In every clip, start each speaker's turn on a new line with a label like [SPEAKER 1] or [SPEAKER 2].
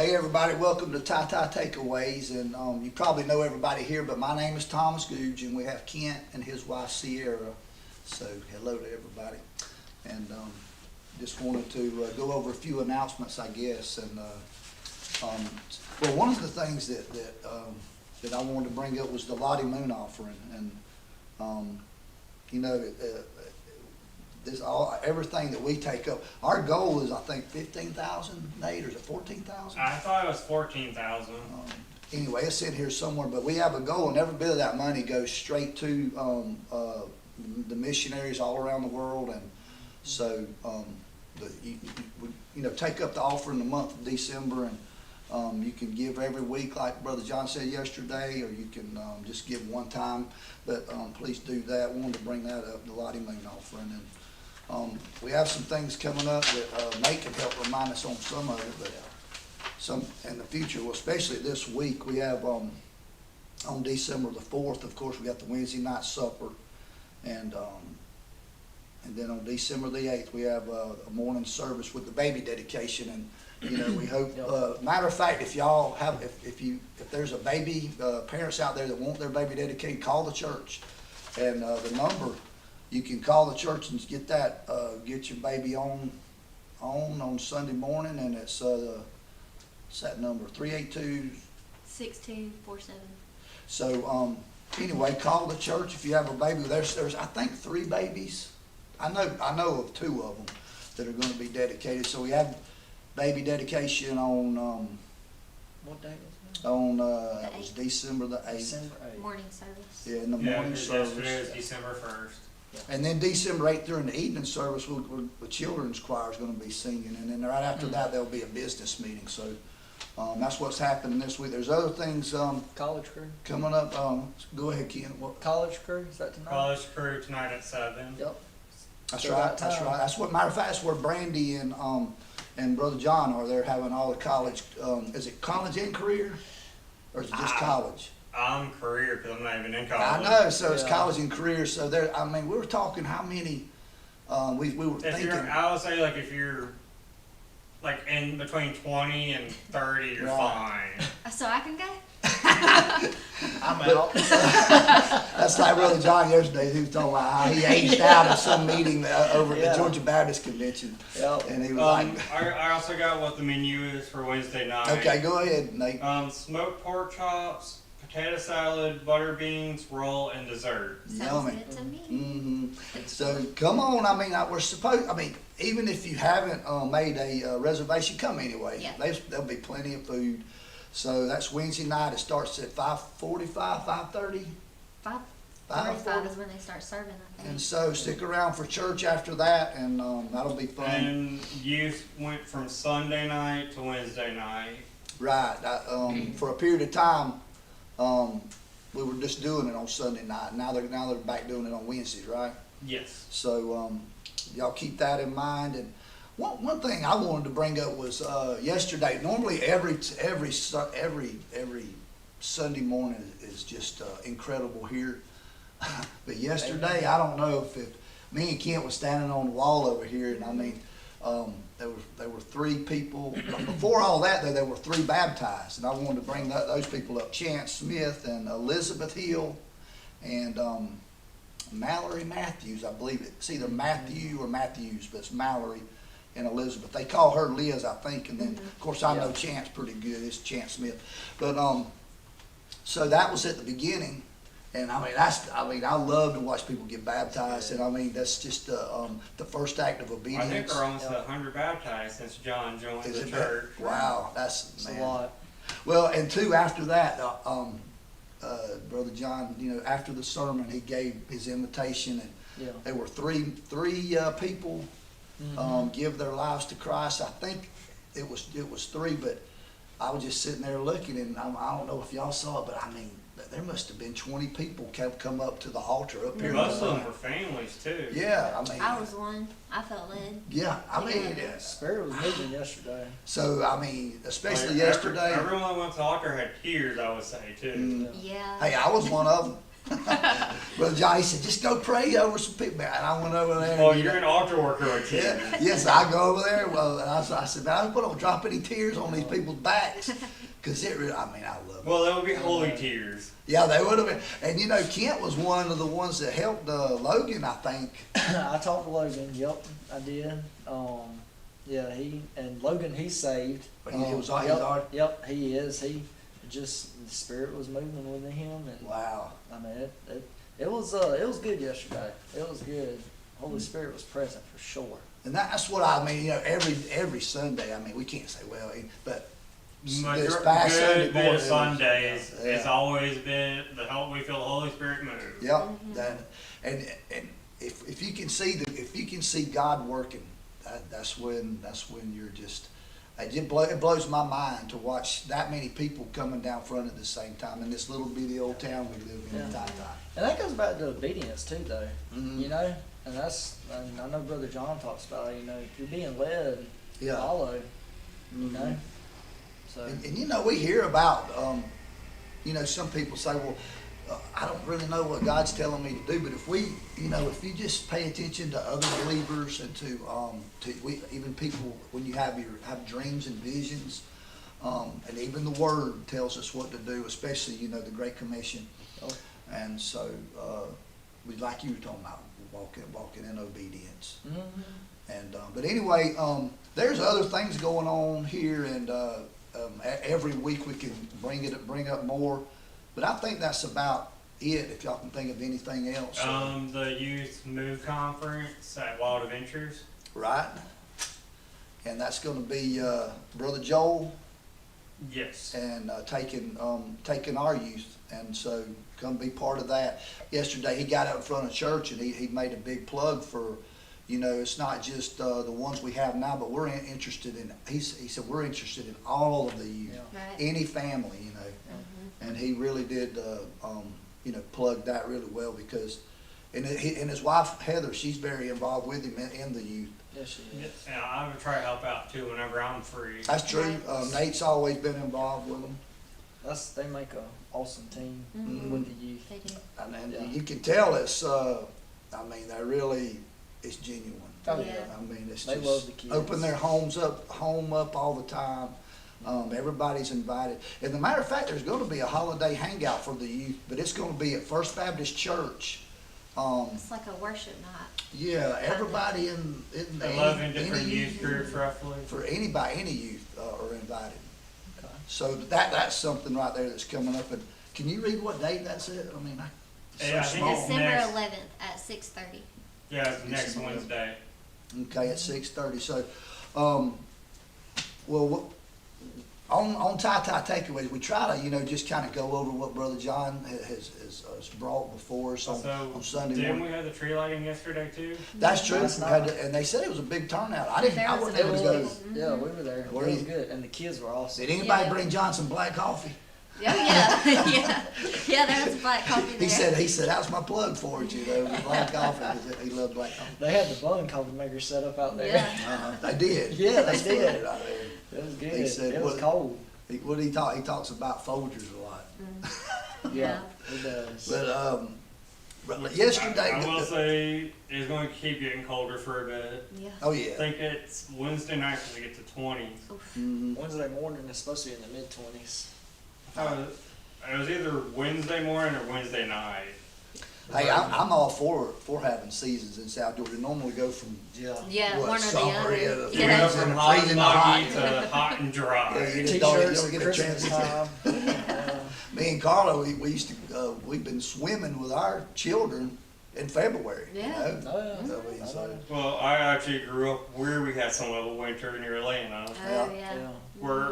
[SPEAKER 1] Hey everybody, welcome to Ty Takeaways, and you probably know everybody here, but my name is Thomas Googe, and we have Kent and his wife Sierra. So hello to everybody, and just wanted to go over a few announcements, I guess. And well, one of the things that I wanted to bring up was the Lottie Moon offering, and you know. Everything that we take up, our goal is I think 15,000, Nate, or is it 14,000?
[SPEAKER 2] I thought it was 14,000.
[SPEAKER 1] Anyway, it's in here somewhere, but we have a goal, and every bit of that money goes straight to the missionaries all around the world. And so you know, take up the offer in the month of December, and you can give every week like Brother John said yesterday, or you can just give one time, but please do that. We wanted to bring that up, the Lottie Moon offering. And we have some things coming up that Nate can help remind us on some of it, but some in the future, well, especially this week, we have on December the 4th, of course, we got the Wednesday night supper, and then on December the 8th, we have a morning service with the baby dedication. And you know, we hope. Matter of fact, if y'all have, if there's a baby, parents out there that want their baby dedicated, call the church, and the number. You can call the church and get that, get your baby on Sunday morning, and it's that number 382-6247. So anyway, call the church if you have a baby. There's I think 3 babies. I know of 2 of them that are going to be dedicated. So we have baby dedication on
[SPEAKER 3] what day was
[SPEAKER 1] on it was December the 8th.
[SPEAKER 3] December 8th.
[SPEAKER 4] Morning service.
[SPEAKER 1] Yeah, in the morning service.
[SPEAKER 2] Yesterday was December 1st.
[SPEAKER 1] And then December 8th during the evening service, the children's choir is going to be singing, and then right after that there'll be a business meeting. So that's what's happening this week. There's other things
[SPEAKER 3] College crew.
[SPEAKER 1] coming up. Go ahead, Ken. What?
[SPEAKER 3] College crew, is that tonight?
[SPEAKER 2] College crew tonight at 7.
[SPEAKER 3] Yep.
[SPEAKER 1] That's
[SPEAKER 3] So
[SPEAKER 1] right.
[SPEAKER 3] that
[SPEAKER 1] That's
[SPEAKER 3] time.
[SPEAKER 1] right. That's what. Matter of fact, that's where Brandy and Brother John are. They're having all the college. Is it college and career, or is it just college?
[SPEAKER 2] I'm career because I'm not even in
[SPEAKER 1] I
[SPEAKER 2] college.
[SPEAKER 1] know. So it's
[SPEAKER 3] Yeah.
[SPEAKER 1] college and career. So there. I mean, we were talking how many. We were
[SPEAKER 2] If
[SPEAKER 1] thinking.
[SPEAKER 2] you're, I would say like if you're like in between 20 and 30, you're
[SPEAKER 1] Right.
[SPEAKER 2] fine.
[SPEAKER 4] So I can go?
[SPEAKER 3] I'm out.
[SPEAKER 1] That's like Brother John yesterday. He was talking about how he aged out at some meeting over at
[SPEAKER 3] Yeah.
[SPEAKER 1] the Georgia Baptist Convention,
[SPEAKER 3] Yep.
[SPEAKER 1] and he was like,
[SPEAKER 2] I also got what the menu is for Wednesday night.
[SPEAKER 1] "Okay, go ahead, Nate."
[SPEAKER 2] Smoked pork chops, potato salad, butter beans, roll, and dessert.
[SPEAKER 4] Sounds
[SPEAKER 1] Yummy.
[SPEAKER 4] good to me.
[SPEAKER 1] So come on. I mean, we're supposed. I mean, even if you haven't made a reservation, come anyway.
[SPEAKER 4] Yeah.
[SPEAKER 1] There'll be plenty of food. So that's Wednesday night. It starts at 5:45, 5:30.
[SPEAKER 4] 5:45 is when they start serving, I think.
[SPEAKER 1] And so stick around for church after that, and that'll be fun.
[SPEAKER 2] And youth went from Sunday night to Wednesday night.
[SPEAKER 1] Right. For a period of time, we were just doing it on Sunday night. Now they're back doing it on Wednesdays, right?
[SPEAKER 2] Yes.
[SPEAKER 1] So y'all keep that in mind. And one thing I wanted to bring up was yesterday. Normally every Sunday morning is just incredible here. But yesterday, I don't know if me and Kent was standing on the wall over here, and I mean, there were 3 people. Before all that, though, there were 3 baptized, and I wanted to bring those people up: Chance Smith and Elizabeth Hill, and Mallory Matthews. I believe it's either Matthew or Matthews, but it's Mallory and Elizabeth. They call her Liz, I think, and then of course I know Chance pretty good. It's Chance Smith, but so that was at the beginning. And I mean, I love to watch people get baptized, and I mean, that's just the first act of obedience.
[SPEAKER 2] I think we're almost at 100 baptized since John joined
[SPEAKER 1] Is
[SPEAKER 2] the
[SPEAKER 1] it
[SPEAKER 2] church.
[SPEAKER 1] Wow, that's
[SPEAKER 3] It's
[SPEAKER 1] man.
[SPEAKER 3] a lot.
[SPEAKER 1] Well, and 2 after that, Brother John, you know, after the sermon, he gave his invitation, and
[SPEAKER 3] Yeah.
[SPEAKER 1] there were three people give their lives to Christ. I think it was 3, but I was just sitting there looking, and I don't know if y'all saw it, but I mean, there must have been 20 people come up to the altar up here.
[SPEAKER 2] Most of them were families too.
[SPEAKER 1] Yeah, I mean.
[SPEAKER 4] I was one. I felt led.
[SPEAKER 1] Yeah, I mean,
[SPEAKER 4] Yeah.
[SPEAKER 3] Spirit was moving yesterday.
[SPEAKER 1] so I mean, especially
[SPEAKER 2] Like,
[SPEAKER 1] yesterday.
[SPEAKER 2] Everyone that went to the altar had tears, I would say too.
[SPEAKER 1] Mm.
[SPEAKER 4] Yeah.
[SPEAKER 1] Hey, I was one of them. Brother John, he said, just go pray over some people. And I went over there.
[SPEAKER 2] Well,
[SPEAKER 1] and,
[SPEAKER 2] you're an altar worker, aren't you?
[SPEAKER 1] yeah, yes, I go over there. Well, and I said, man, I don't drop any tears on these people's backs. Because it really, I mean, I love it.
[SPEAKER 2] Well, that would be holy tears.
[SPEAKER 1] Yeah, they would have been. And you know, Kent was one of the ones that helped Logan, I think.
[SPEAKER 3] I talked to Logan, yep, I did. Yeah, Logan, he's saved.
[SPEAKER 1] But he was all- he's
[SPEAKER 3] yep,
[SPEAKER 1] all-
[SPEAKER 3] Yep, he is. He just, the Spirit was moving within him, and
[SPEAKER 1] Wow.
[SPEAKER 3] I mean, it was good yesterday. It was good. Holy Spirit was present for sure.
[SPEAKER 1] And that's what I mean, you know, every Sunday, I mean, we can't say, well, but this past Sunday
[SPEAKER 2] Good bit
[SPEAKER 1] morning,
[SPEAKER 2] of Sundays,
[SPEAKER 1] yeah.
[SPEAKER 2] it's always been we feel the Holy Spirit move.
[SPEAKER 1] Yep, and if you can see if you can see God working, that's when you're just, it blows my mind to watch that many people coming down front at the same time in this little bitty old town we live in,
[SPEAKER 3] Yeah.
[SPEAKER 1] Tata.
[SPEAKER 3] And that goes back to obedience too, though.
[SPEAKER 1] Mhm.
[SPEAKER 3] You know, and I know Brother John talks about it. You know, if you're being led,
[SPEAKER 1] Yeah.
[SPEAKER 3] follow. You
[SPEAKER 1] Mhm.
[SPEAKER 3] know, so
[SPEAKER 1] And you know, we hear about, you know, some people say, well, I don't really know what God's telling me to do, but if we, you know, if you just pay attention to other believers and even people, when you have dreams and visions, and even the Word tells us what to do, especially, you know, the Great Commission.
[SPEAKER 3] Oh.
[SPEAKER 1] And so, like you were talking about, walking in obedience. And but anyway, there's other things going on here, and every week we can bring up more. But I think that's about it. If y'all can think of anything else,
[SPEAKER 2] The Youth Move Conference at Wild Adventures.
[SPEAKER 1] right? And that's going to be Brother Joel
[SPEAKER 2] Yes.
[SPEAKER 1] and taking our youth, and so come be part of that. Yesterday he got up in front of church and he made a big plug for, you know, it's not just the ones we have now, but we're interested in. He said we're interested in all of the youth,
[SPEAKER 3] Yeah.
[SPEAKER 4] Right.
[SPEAKER 1] any family, you know.
[SPEAKER 4] Mhm.
[SPEAKER 1] And he really did, you know, plug that really well because, and his wife Heather, she's very involved with him in the youth.
[SPEAKER 3] yes, she is.
[SPEAKER 2] And I would try to help out too whenever I'm free.
[SPEAKER 1] That's true.
[SPEAKER 4] Right.
[SPEAKER 1] Nate's always been involved with them.
[SPEAKER 3] They make a awesome team
[SPEAKER 4] Mhm.
[SPEAKER 3] with the youth.
[SPEAKER 4] They do.
[SPEAKER 1] And
[SPEAKER 3] Yeah.
[SPEAKER 1] you can tell it's, I mean, they're really, it's genuine.
[SPEAKER 3] Oh,
[SPEAKER 4] Yeah.
[SPEAKER 1] I mean, it's
[SPEAKER 3] They
[SPEAKER 1] just
[SPEAKER 3] love the kids.
[SPEAKER 1] open their home up all the time. Everybody's invited. As a matter of fact, there's going to be a holiday hangout for the youth, but it's going to be at First Baptist Church.
[SPEAKER 4] It's like a worship night.
[SPEAKER 1] Yeah, everybody in
[SPEAKER 2] 11 different
[SPEAKER 1] any
[SPEAKER 2] youth groups roughly.
[SPEAKER 1] for anybody, any youth are invited.
[SPEAKER 3] Okay.
[SPEAKER 1] So that's something right there that's coming up. And can you read what date that's at? I mean, it's
[SPEAKER 2] Yeah, I
[SPEAKER 1] so
[SPEAKER 2] think
[SPEAKER 1] small.
[SPEAKER 2] it's
[SPEAKER 4] December
[SPEAKER 2] next.
[SPEAKER 4] 11th at 6:30.
[SPEAKER 2] Yeah, it's next Wednesday.
[SPEAKER 1] Okay, at 6:30. So, well, on Tie Takeaways, we try to, you know, just kind of go over what Brother John has brought before us on
[SPEAKER 2] So,
[SPEAKER 1] Sunday
[SPEAKER 2] didn't
[SPEAKER 1] morning.
[SPEAKER 2] we have the tree lighting yesterday too?
[SPEAKER 1] That's true.
[SPEAKER 3] Last
[SPEAKER 1] We
[SPEAKER 3] night.
[SPEAKER 1] had and they said it was a big turnout. I
[SPEAKER 4] There was
[SPEAKER 1] wasn't
[SPEAKER 4] a
[SPEAKER 1] able to
[SPEAKER 4] big
[SPEAKER 1] go.
[SPEAKER 4] one.
[SPEAKER 3] Yeah, we were there.
[SPEAKER 1] Were
[SPEAKER 3] It was
[SPEAKER 1] you?
[SPEAKER 3] good, and the kids were awesome.
[SPEAKER 1] Did anybody
[SPEAKER 4] Yeah.
[SPEAKER 1] bring John some black coffee?
[SPEAKER 4] Oh, yeah. Yeah, there was black coffee there.
[SPEAKER 1] He said, that's my plug for it, you know, the black coffee, because he loved black coffee.
[SPEAKER 3] They had the bun coffee maker set up out there.
[SPEAKER 4] Yeah.
[SPEAKER 1] They did.
[SPEAKER 3] Yeah, they
[SPEAKER 1] That's
[SPEAKER 3] did.
[SPEAKER 1] funny right there.
[SPEAKER 3] It was good.
[SPEAKER 1] He said,
[SPEAKER 3] it was
[SPEAKER 1] what-
[SPEAKER 3] cold.
[SPEAKER 1] What did he talk? He talks about Folgers a lot.
[SPEAKER 3] Yeah, it does.
[SPEAKER 1] But yesterday.
[SPEAKER 2] I will say it's going to keep getting colder for a bit.
[SPEAKER 4] Yeah.
[SPEAKER 1] Oh
[SPEAKER 2] I
[SPEAKER 1] yeah.
[SPEAKER 2] think it's Wednesday night because it gets to 20s.
[SPEAKER 1] Mhm.
[SPEAKER 3] Wednesday morning is supposed to be in the mid-20s.
[SPEAKER 2] It was either Wednesday morning or Wednesday night.
[SPEAKER 1] Hey, I'm all for having seasons in South Georgia. Normally go from
[SPEAKER 3] Yeah.
[SPEAKER 4] Yeah,
[SPEAKER 1] What,
[SPEAKER 4] one or the
[SPEAKER 1] summer,
[SPEAKER 4] other.
[SPEAKER 1] yeah,
[SPEAKER 2] We
[SPEAKER 1] Yeah.
[SPEAKER 2] go from hot
[SPEAKER 1] Freezing
[SPEAKER 2] and
[SPEAKER 1] to hot.
[SPEAKER 2] muggy to hot and dry.
[SPEAKER 1] Yeah, you just don't
[SPEAKER 3] T-shirts,
[SPEAKER 1] get a
[SPEAKER 3] Christmas
[SPEAKER 1] chance.
[SPEAKER 3] time.
[SPEAKER 1] Me and Carla, we used to we've been swimming with our children in February.
[SPEAKER 4] Yeah.
[SPEAKER 1] You know?
[SPEAKER 3] Oh, yeah.
[SPEAKER 1] So we- so-
[SPEAKER 2] Well, I actually grew up where we had some of a winter near Atlanta.
[SPEAKER 4] Oh,
[SPEAKER 1] Yeah.
[SPEAKER 4] yeah.
[SPEAKER 3] Yeah.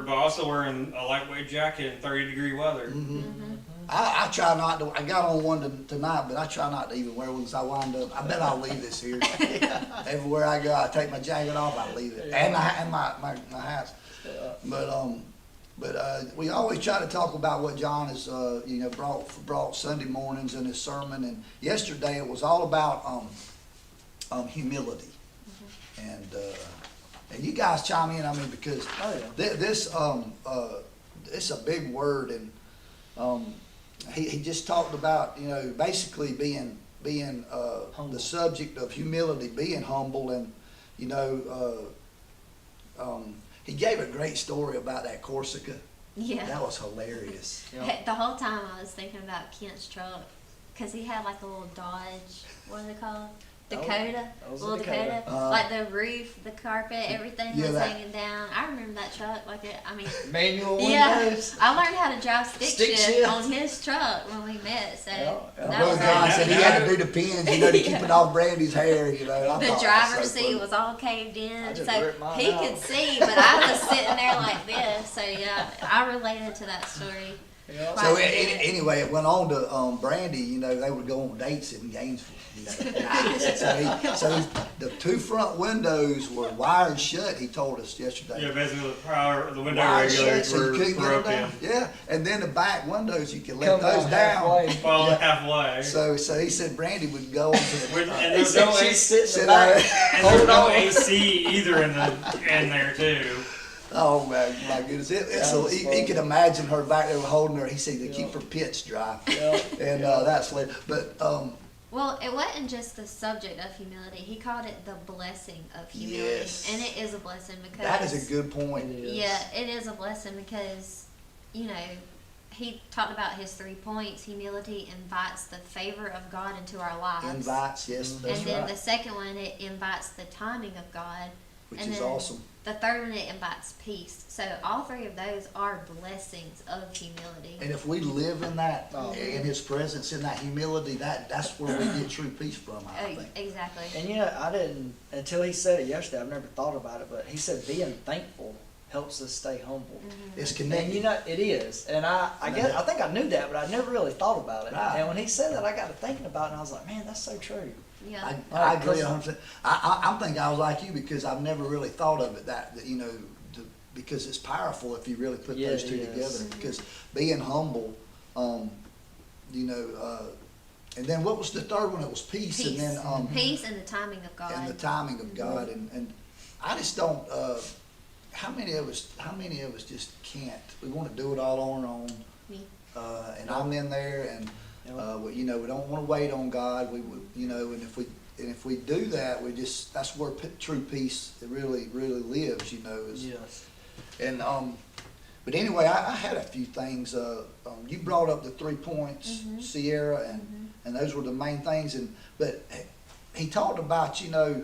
[SPEAKER 2] But also wearing a lightweight jacket in 30-degree weather.
[SPEAKER 1] Mhm.
[SPEAKER 4] Mhm.
[SPEAKER 1] I try not to. I got on one tonight, but I try not to even wear one because I wind up. I bet I'll leave this here. Everywhere I go, I take my jacket off. I leave it, and my hats.
[SPEAKER 3] Yeah.
[SPEAKER 1] But we always try to talk about what John has you know brought Sunday mornings in his sermon. And yesterday it was all about humility, and you guys chime in. I mean, because
[SPEAKER 3] Oh, yeah.
[SPEAKER 1] this it's a big word, and he just talked about, you know, basically being
[SPEAKER 3] Humble.
[SPEAKER 1] the subject of humility, being humble, and you know, he gave a great story about that Corsica.
[SPEAKER 4] Yeah.
[SPEAKER 1] That was hilarious.
[SPEAKER 3] Yeah.
[SPEAKER 4] The whole time I was thinking about Kent's truck, cause he had like a little Dodge. What are they called?
[SPEAKER 3] Oh,
[SPEAKER 4] Dakota.
[SPEAKER 3] that was a
[SPEAKER 4] Little Dakota.
[SPEAKER 3] Dakota.
[SPEAKER 4] Like the roof, the carpet, everything
[SPEAKER 1] Yeah,
[SPEAKER 4] was
[SPEAKER 1] that-
[SPEAKER 4] hanging down. I remember that truck. Like it. I mean.
[SPEAKER 3] Manual
[SPEAKER 4] Yeah,
[SPEAKER 3] windows.
[SPEAKER 4] I learned how to drive stick
[SPEAKER 3] Stick
[SPEAKER 4] shift
[SPEAKER 3] shift.
[SPEAKER 4] on his truck when we met. So
[SPEAKER 3] Yeah, yeah.
[SPEAKER 4] that
[SPEAKER 1] Brother
[SPEAKER 4] was
[SPEAKER 1] John said he had to do the pins, you know, to keep
[SPEAKER 4] Yeah.
[SPEAKER 1] it off Brandy's hair, you know. I
[SPEAKER 4] the
[SPEAKER 1] thought that was
[SPEAKER 4] driver's
[SPEAKER 1] so
[SPEAKER 4] seat
[SPEAKER 1] funny.
[SPEAKER 4] was all caved in,
[SPEAKER 3] I just
[SPEAKER 4] so
[SPEAKER 3] ripped mine
[SPEAKER 4] he
[SPEAKER 3] out.
[SPEAKER 4] could see, but I was sitting there like this. So yeah, I related to that story.
[SPEAKER 3] Yeah.
[SPEAKER 1] So
[SPEAKER 4] Right.
[SPEAKER 1] anyway, it went on to Brandy. You know, they would go on dates in Gainesville. You know. so the two front windows were wired shut. He told us yesterday.
[SPEAKER 2] Yeah, basically the window
[SPEAKER 1] Wired shut,
[SPEAKER 2] regulators
[SPEAKER 1] so you
[SPEAKER 2] were
[SPEAKER 1] couldn't get them
[SPEAKER 2] broken.
[SPEAKER 1] down. Yeah, and then the back windows you can let
[SPEAKER 3] Come
[SPEAKER 1] those
[SPEAKER 3] out
[SPEAKER 1] down.
[SPEAKER 3] halfway.
[SPEAKER 2] Fall
[SPEAKER 1] Yeah.
[SPEAKER 2] halfway.
[SPEAKER 1] So he said Brandy would go into
[SPEAKER 2] With-
[SPEAKER 1] the.
[SPEAKER 2] and
[SPEAKER 3] He
[SPEAKER 2] there's
[SPEAKER 3] said
[SPEAKER 2] no
[SPEAKER 3] she's
[SPEAKER 2] AC,
[SPEAKER 3] sitting in the back.
[SPEAKER 1] Sit
[SPEAKER 2] and there's
[SPEAKER 3] Hold
[SPEAKER 2] no
[SPEAKER 3] on.
[SPEAKER 2] AC either in there too.
[SPEAKER 1] Oh my goodness!
[SPEAKER 3] That
[SPEAKER 1] So
[SPEAKER 3] was
[SPEAKER 1] he
[SPEAKER 3] funny.
[SPEAKER 1] could imagine her back there holding her. He said to keep
[SPEAKER 3] Yeah.
[SPEAKER 1] her pits dry,
[SPEAKER 3] Yeah.
[SPEAKER 1] and that's later. But
[SPEAKER 4] Well, it wasn't just the subject of humility. He called it the blessing of humility,
[SPEAKER 1] Yes.
[SPEAKER 4] and it is a blessing because
[SPEAKER 1] that is a good point.
[SPEAKER 3] It is.
[SPEAKER 4] Yeah, it is a blessing because, you know, he talked about his 3 points. Humility invites the favor of God into our lives.
[SPEAKER 1] Invites, yes,
[SPEAKER 3] Mhm.
[SPEAKER 1] that's
[SPEAKER 4] and then
[SPEAKER 1] right.
[SPEAKER 4] the second one, it invites the timing of God.
[SPEAKER 1] Which
[SPEAKER 4] and
[SPEAKER 1] is
[SPEAKER 4] then
[SPEAKER 1] awesome.
[SPEAKER 4] The third one, it invites peace. So all three of those are blessings of humility.
[SPEAKER 1] And if we live in that,
[SPEAKER 3] Oh.
[SPEAKER 1] in His presence, in that humility, that's where we get true peace from. I think.
[SPEAKER 4] Exactly.
[SPEAKER 3] And you know, I didn't until he said it yesterday. I've never thought about it, but he said being thankful helps us stay humble.
[SPEAKER 4] Mhm.
[SPEAKER 1] It's
[SPEAKER 3] And
[SPEAKER 1] connected.
[SPEAKER 3] you know, it is. And I guess I think I knew that, but I never really thought about it.
[SPEAKER 1] Right.
[SPEAKER 3] And when he said that, I got to thinking about it, and I was like, man, that's so true.
[SPEAKER 4] Yeah.
[SPEAKER 1] I agree 100%. I'm thinking I was like you because I've never really thought of it that you know, because it's powerful if you really put
[SPEAKER 3] Yeah,
[SPEAKER 1] those two
[SPEAKER 3] it is.
[SPEAKER 1] together. Because being humble, you know, and then what was the third one? It was peace,
[SPEAKER 4] Peace.
[SPEAKER 1] and then
[SPEAKER 4] Peace and the timing of God.
[SPEAKER 1] and the timing of God, and I just don't. How many of us just can't? We want to do it all on our own.
[SPEAKER 4] Me.
[SPEAKER 1] And I'm in there, and you know, we don't want to wait on God. We would, you know, and if we do that, that's where true peace really lives. You know, is,
[SPEAKER 3] Yes.
[SPEAKER 1] and but anyway, I had a few things. You brought up the 3 points,
[SPEAKER 4] Mhm.
[SPEAKER 1] Sierra, and those were the main things. But he talked about, you know,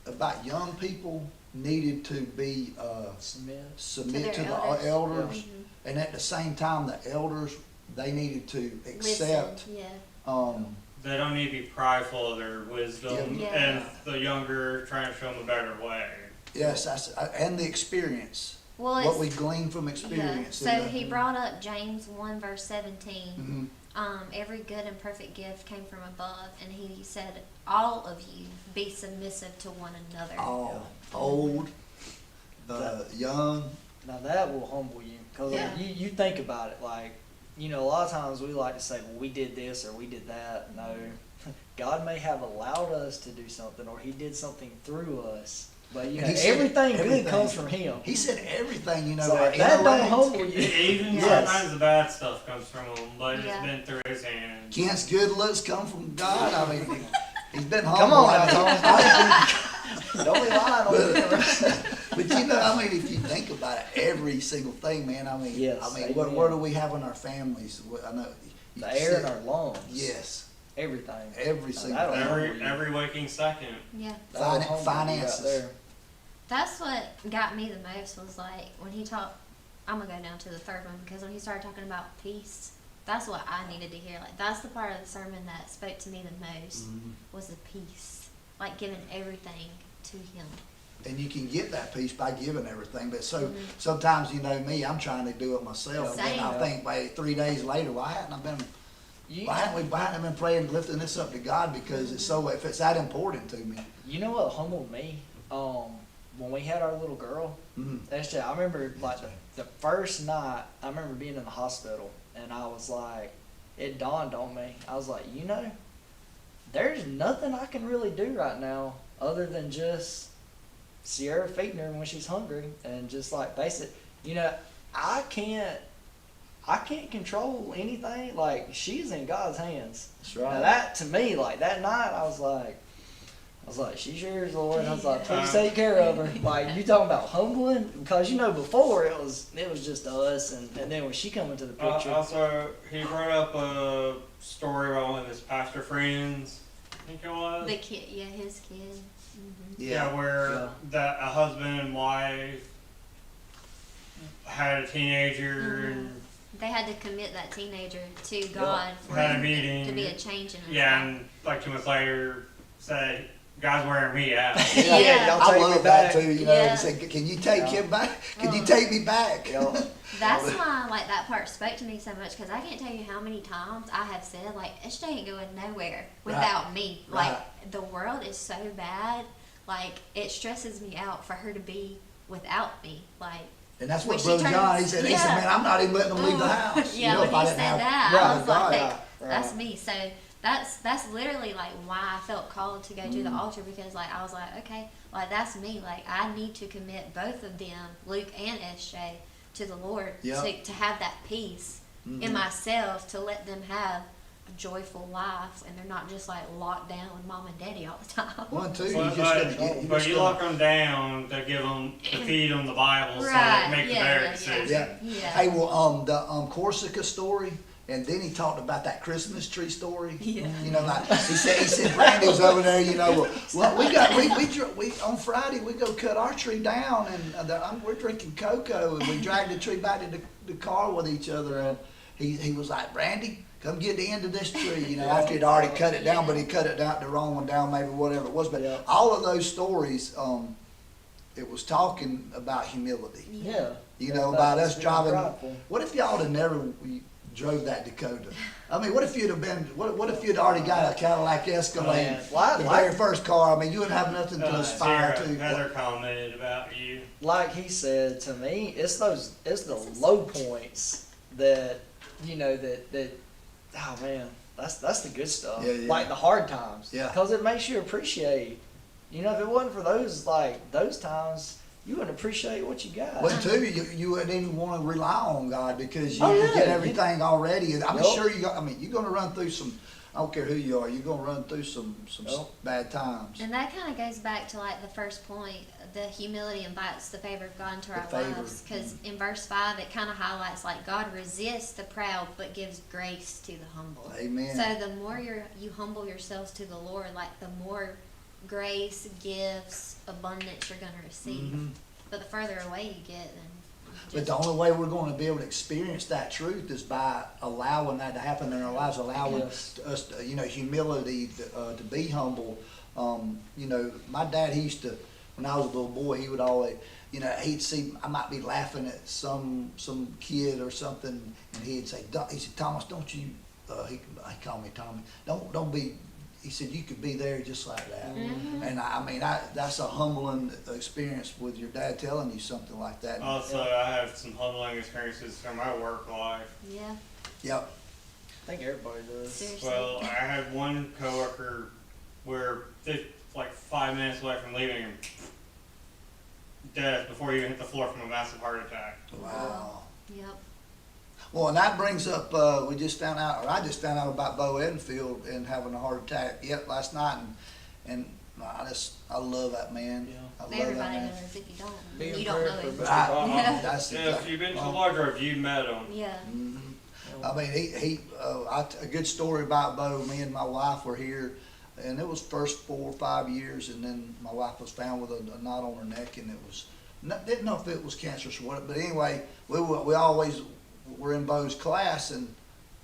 [SPEAKER 1] about young people needed to be submit to
[SPEAKER 4] their
[SPEAKER 1] the
[SPEAKER 4] elders.
[SPEAKER 1] elders,
[SPEAKER 4] Mhm.
[SPEAKER 1] and at the same time, the elders they needed to accept.
[SPEAKER 4] Listen, yeah.
[SPEAKER 2] They don't need to be prideful of their wisdom,
[SPEAKER 4] Yeah.
[SPEAKER 2] and the younger trying to show them a better way.
[SPEAKER 1] Yes, and the experience,
[SPEAKER 4] Well,
[SPEAKER 1] what
[SPEAKER 4] it's,
[SPEAKER 1] we glean from
[SPEAKER 4] yeah.
[SPEAKER 1] experience.
[SPEAKER 4] So he brought up James 1 verse 17.
[SPEAKER 1] hmm
[SPEAKER 4] Every good and perfect gift came from above, and he said, "All of you be submissive to one another."
[SPEAKER 1] all old, young.
[SPEAKER 3] Now that will humble you, because
[SPEAKER 4] Yeah.
[SPEAKER 3] you think about it, like, you know, a lot of times we like to say, well, we did this or we did that. No, God may have allowed us to do something, or He did something through us. But you know,
[SPEAKER 1] He said
[SPEAKER 3] everything
[SPEAKER 1] everything.
[SPEAKER 3] good comes from Him.
[SPEAKER 1] He said everything, you know.
[SPEAKER 3] So
[SPEAKER 1] our
[SPEAKER 3] if that don't
[SPEAKER 1] intellect.
[SPEAKER 3] humble you.
[SPEAKER 2] Even
[SPEAKER 1] Yes.
[SPEAKER 2] sometimes the bad stuff comes from him, but
[SPEAKER 4] Yeah.
[SPEAKER 2] it's been through his hands.
[SPEAKER 1] Kent's good looks come from God. I mean, he's been humble.
[SPEAKER 3] Come on
[SPEAKER 1] I
[SPEAKER 3] now,
[SPEAKER 1] mean,
[SPEAKER 3] Tom. Don't be lying on me.
[SPEAKER 1] But you know, I mean, if you think about it, every single thing, man. I mean,
[SPEAKER 3] Yes,
[SPEAKER 1] what
[SPEAKER 3] amen.
[SPEAKER 1] do we have in our families? I know. you
[SPEAKER 3] The air in
[SPEAKER 1] said-
[SPEAKER 3] our lungs.
[SPEAKER 1] Yes,
[SPEAKER 3] Everything.
[SPEAKER 1] every
[SPEAKER 3] Now,
[SPEAKER 1] single
[SPEAKER 3] that'll
[SPEAKER 1] thing.
[SPEAKER 3] humble you.
[SPEAKER 2] Every waking second.
[SPEAKER 4] Yeah.
[SPEAKER 3] That'll humble you
[SPEAKER 1] Finances.
[SPEAKER 3] right there.
[SPEAKER 4] That's what got me the most was like when he talked. I'm gonna go down to the third one because when he started talking about peace, that's what I needed to hear. Like that's the part of the sermon that spoke to me the most
[SPEAKER 1] Mhm.
[SPEAKER 4] was the peace, like giving everything to Him.
[SPEAKER 1] And you can get that peace by giving everything. But
[SPEAKER 4] Mhm.
[SPEAKER 1] sometimes, you know me, I'm trying to do it myself.
[SPEAKER 4] Same.
[SPEAKER 1] And I think, wait, 3 days later, why hadn't I been?
[SPEAKER 3] You,
[SPEAKER 1] Why hadn't I been praying, lifting this up to God? Because it's so, if it's that important to me.
[SPEAKER 3] you know what humbled me? When we had our little girl,
[SPEAKER 1] Mhm.
[SPEAKER 3] that's just, I remember like the first night, I remember being in the hospital, and I was like, it dawned on me. I was like, you know, there's nothing I can really do right now other than just Sierra feeding her when she's hungry, and just like basic, you know, I I can't control anything. Like, she's in God's hands.
[SPEAKER 1] That's
[SPEAKER 3] Now
[SPEAKER 1] right.
[SPEAKER 3] that, to me, like, that night, I was like, she's yours, Lord. I was like, please take care of her. Like, you talking about humbling? Because, before it was just us, and then when she come into the picture.
[SPEAKER 2] Also, he brought up a story about one of his pastor friends, I think it was.
[SPEAKER 4] The kid, yeah, his kid.
[SPEAKER 2] Yeah, where
[SPEAKER 3] Yeah.
[SPEAKER 2] that a husband and wife had a teenager and
[SPEAKER 4] They had to commit that teenager to God for
[SPEAKER 2] had a
[SPEAKER 4] him
[SPEAKER 2] meeting.
[SPEAKER 4] to be a change in his
[SPEAKER 2] yeah,
[SPEAKER 4] life.
[SPEAKER 2] and like 2 months later said, "God's wearing me out."
[SPEAKER 4] Yeah.
[SPEAKER 3] y'all
[SPEAKER 1] I
[SPEAKER 3] take me
[SPEAKER 1] love
[SPEAKER 3] back.
[SPEAKER 1] that too.
[SPEAKER 4] Yeah.
[SPEAKER 1] He said, "Can you take
[SPEAKER 3] Yeah.
[SPEAKER 1] him back? Can you take me back?"
[SPEAKER 3] Yeah.
[SPEAKER 4] That's why, like, that part spoke to me so much, because I can't tell you how many times I have said, like, SJ ain't going nowhere without me.
[SPEAKER 1] Right.
[SPEAKER 4] Like, the world is so bad, like, it stresses me out for her to be without me. Like,
[SPEAKER 1] And that's
[SPEAKER 4] When
[SPEAKER 1] what
[SPEAKER 4] she
[SPEAKER 1] Brother
[SPEAKER 4] turns-
[SPEAKER 1] John, he said,
[SPEAKER 4] yeah.
[SPEAKER 1] man, I'm not even letting them leave the house.
[SPEAKER 4] Yeah,
[SPEAKER 1] if
[SPEAKER 4] when
[SPEAKER 1] I
[SPEAKER 4] he
[SPEAKER 1] didn't
[SPEAKER 4] said
[SPEAKER 1] have-
[SPEAKER 4] that,
[SPEAKER 1] Right,
[SPEAKER 4] I was like,
[SPEAKER 1] right.
[SPEAKER 3] Right.
[SPEAKER 4] that's me. So that's literally like why I felt called to go to the altar, because like I was like, okay, like that's me. Like I need to commit both of them, Luke and SJ, to the Lord
[SPEAKER 1] Yep.
[SPEAKER 4] to have that peace in myself, to let them have a joyful life, and they're not just like locked down with mom and daddy all the time.
[SPEAKER 1] One, two, you
[SPEAKER 2] But,
[SPEAKER 1] just gotta
[SPEAKER 2] but,
[SPEAKER 1] get,
[SPEAKER 2] but you lock them down to give them to feed them the Bible, so
[SPEAKER 4] Right,
[SPEAKER 2] they make
[SPEAKER 4] yeah,
[SPEAKER 2] their
[SPEAKER 4] yeah,
[SPEAKER 2] decision.
[SPEAKER 1] Yeah.
[SPEAKER 4] Yeah.
[SPEAKER 1] Hey, well, the Corsica story, and then he talked about that Christmas tree story.
[SPEAKER 4] Yeah.
[SPEAKER 1] You know, like he said, Brandy was over there. You know, well, we on Friday we go cut our tree down, and we're drinking cocoa, and we dragged the tree back to the car with each other, and he was like, Brandy, come get the end of this tree. You know, after he'd already cut it down, but he cut it down the wrong one down, maybe whatever it was. But
[SPEAKER 3] Yeah.
[SPEAKER 1] all of those stories, it was talking about humility.
[SPEAKER 3] Yeah.
[SPEAKER 1] You know, about us
[SPEAKER 3] being
[SPEAKER 1] driving.
[SPEAKER 3] prideful.
[SPEAKER 1] What if y'all had never drove that Dakota? I mean, what if you'd have been? What if you'd already got a Cadillac Escalade,
[SPEAKER 3] Man, well,
[SPEAKER 1] the
[SPEAKER 3] like-
[SPEAKER 1] very first car? I mean, you wouldn't have nothing to aspire
[SPEAKER 2] Sarah,
[SPEAKER 1] to.
[SPEAKER 2] Heather commented about you.
[SPEAKER 3] Like he said to me, it's the low points that oh man, that's the good stuff.
[SPEAKER 1] Yeah, yeah.
[SPEAKER 3] Like the hard times.
[SPEAKER 1] Yeah.
[SPEAKER 3] Because it makes you appreciate. If it wasn't for those times, you wouldn't appreciate what you got.
[SPEAKER 1] But too, you wouldn't even want to rely on God because you
[SPEAKER 3] Oh, yeah.
[SPEAKER 1] get everything already. I'm
[SPEAKER 3] Yup.
[SPEAKER 1] sure you got. I mean, you're going to run through some. I don't care who you are. You're going to run through some
[SPEAKER 3] Yup.
[SPEAKER 1] bad times.
[SPEAKER 4] And that kind of goes back to like the first point, the humility invites the favor of God into our
[SPEAKER 1] favor.
[SPEAKER 4] lives. Because in verse 5, it kind of highlights like God resists the proud but gives grace to the humble.
[SPEAKER 1] Amen.
[SPEAKER 4] So the more you humble yourselves to the Lord, like the more grace, gifts, abundance you're going to receive.
[SPEAKER 1] Mhm.
[SPEAKER 4] But the further away you get, then
[SPEAKER 1] But the only way we're going to be able to experience that truth is by allowing that to happen in our lives, allowing
[SPEAKER 3] Yes.
[SPEAKER 1] us, humility, to be humble. My dad, he used to, when I was a little boy, he would always, he'd see, I might be laughing at some kid or something, and he'd say, he said, Thomas, don't you, he called me Tommy, don't be, he said, you could be there just like that.
[SPEAKER 4] Mhm.
[SPEAKER 1] And I mean, that's a humbling experience with your dad telling you something like that.
[SPEAKER 2] Also, I have some humbling experiences from my work life.
[SPEAKER 4] yeah,
[SPEAKER 1] Yep.
[SPEAKER 3] I think everybody does.
[SPEAKER 4] seriously.
[SPEAKER 2] Well, I had one coworker where like 5 minutes away from leaving him, death before he even hit the floor from a massive heart attack.
[SPEAKER 1] Wow.
[SPEAKER 4] Yep.
[SPEAKER 1] Well, and that brings up, I just found out about Bo Edenfield and having a heart attack last night, and I love that man.
[SPEAKER 3] Yeah.
[SPEAKER 1] I love that
[SPEAKER 4] Everybody
[SPEAKER 1] man.
[SPEAKER 4] knows if you don't.
[SPEAKER 3] Be in
[SPEAKER 4] You don't
[SPEAKER 3] prayer
[SPEAKER 4] know
[SPEAKER 3] for
[SPEAKER 4] him.
[SPEAKER 3] Mr.
[SPEAKER 1] Right.
[SPEAKER 3] Bob.
[SPEAKER 4] Yeah.
[SPEAKER 1] That's
[SPEAKER 2] Yeah, if you've been to
[SPEAKER 1] well,
[SPEAKER 2] Wardrobe, you've met him.
[SPEAKER 4] Yeah.
[SPEAKER 1] mhm. I mean, a good story about Bo. Me and my wife were here, and it was first 4 or 5 years, and then my wife was found with a knot on her neck, and didn't know if it was cancerous or what. But anyway, we always were in Bo's class, and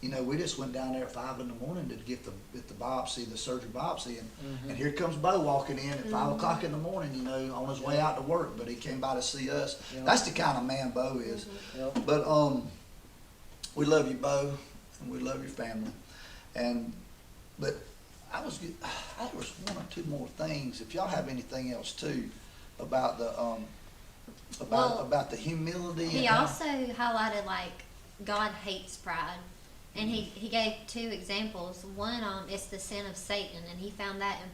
[SPEAKER 1] we just went down there at 5 in the morning to get the biopsy, the surgery biopsy, and here comes Bo walking in at 5 o'clock in the morning, on his way out to work. But he came by to see us.
[SPEAKER 3] Yeah.
[SPEAKER 1] That's the kind of man Bo is.
[SPEAKER 3] Yep.
[SPEAKER 1] But we love you, Bo, and we love your family. But there was 1 or 2 more things. If y'all have anything else too about the about the humility.
[SPEAKER 4] He
[SPEAKER 1] and how-
[SPEAKER 4] also highlighted like God hates pride, and he gave 2 examples. One, it's the sin of Satan, and he found that in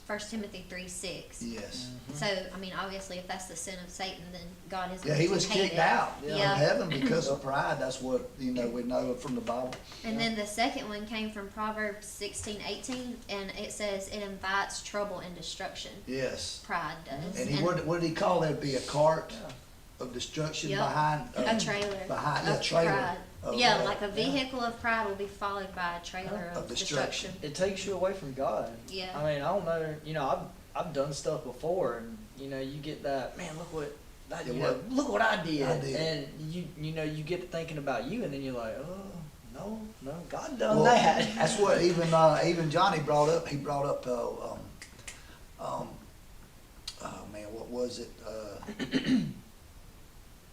[SPEAKER 4] First Timothy 3:6.
[SPEAKER 1] Yes.
[SPEAKER 4] So, I mean, obviously, if that's the sin of Satan, then God is
[SPEAKER 1] Yeah,
[SPEAKER 4] going
[SPEAKER 1] he
[SPEAKER 4] to
[SPEAKER 1] was
[SPEAKER 4] hate
[SPEAKER 1] kicked
[SPEAKER 4] it.
[SPEAKER 1] out
[SPEAKER 4] Yeah.
[SPEAKER 1] of heaven because of pride. That's what, we know from the Bible.
[SPEAKER 4] And then the second one came from Proverbs 16:18, and it says it invites trouble and destruction.
[SPEAKER 1] Yes.
[SPEAKER 4] Pride does.
[SPEAKER 1] And what did he call that? Be a cart
[SPEAKER 3] Yeah.
[SPEAKER 1] of destruction
[SPEAKER 4] Yep.
[SPEAKER 1] behind?
[SPEAKER 4] A trailer.
[SPEAKER 1] Behind,
[SPEAKER 4] of
[SPEAKER 1] trailer.
[SPEAKER 4] pride.
[SPEAKER 1] of-
[SPEAKER 4] Yeah, like a vehicle of pride will be followed by a trailer
[SPEAKER 1] Of
[SPEAKER 4] of
[SPEAKER 1] destruction.
[SPEAKER 4] destruction.
[SPEAKER 3] It takes you away from God.
[SPEAKER 4] Yeah.
[SPEAKER 3] I mean, I don't know. I've done stuff before, and you get that. Man, look what that.
[SPEAKER 1] Yeah,
[SPEAKER 3] Look what I did.
[SPEAKER 1] I did.
[SPEAKER 3] And you get to thinking about you, and then you're like, oh no, God done
[SPEAKER 1] Well,
[SPEAKER 3] that.
[SPEAKER 1] That's what even Johnny brought up. He brought up, oh man, what was it?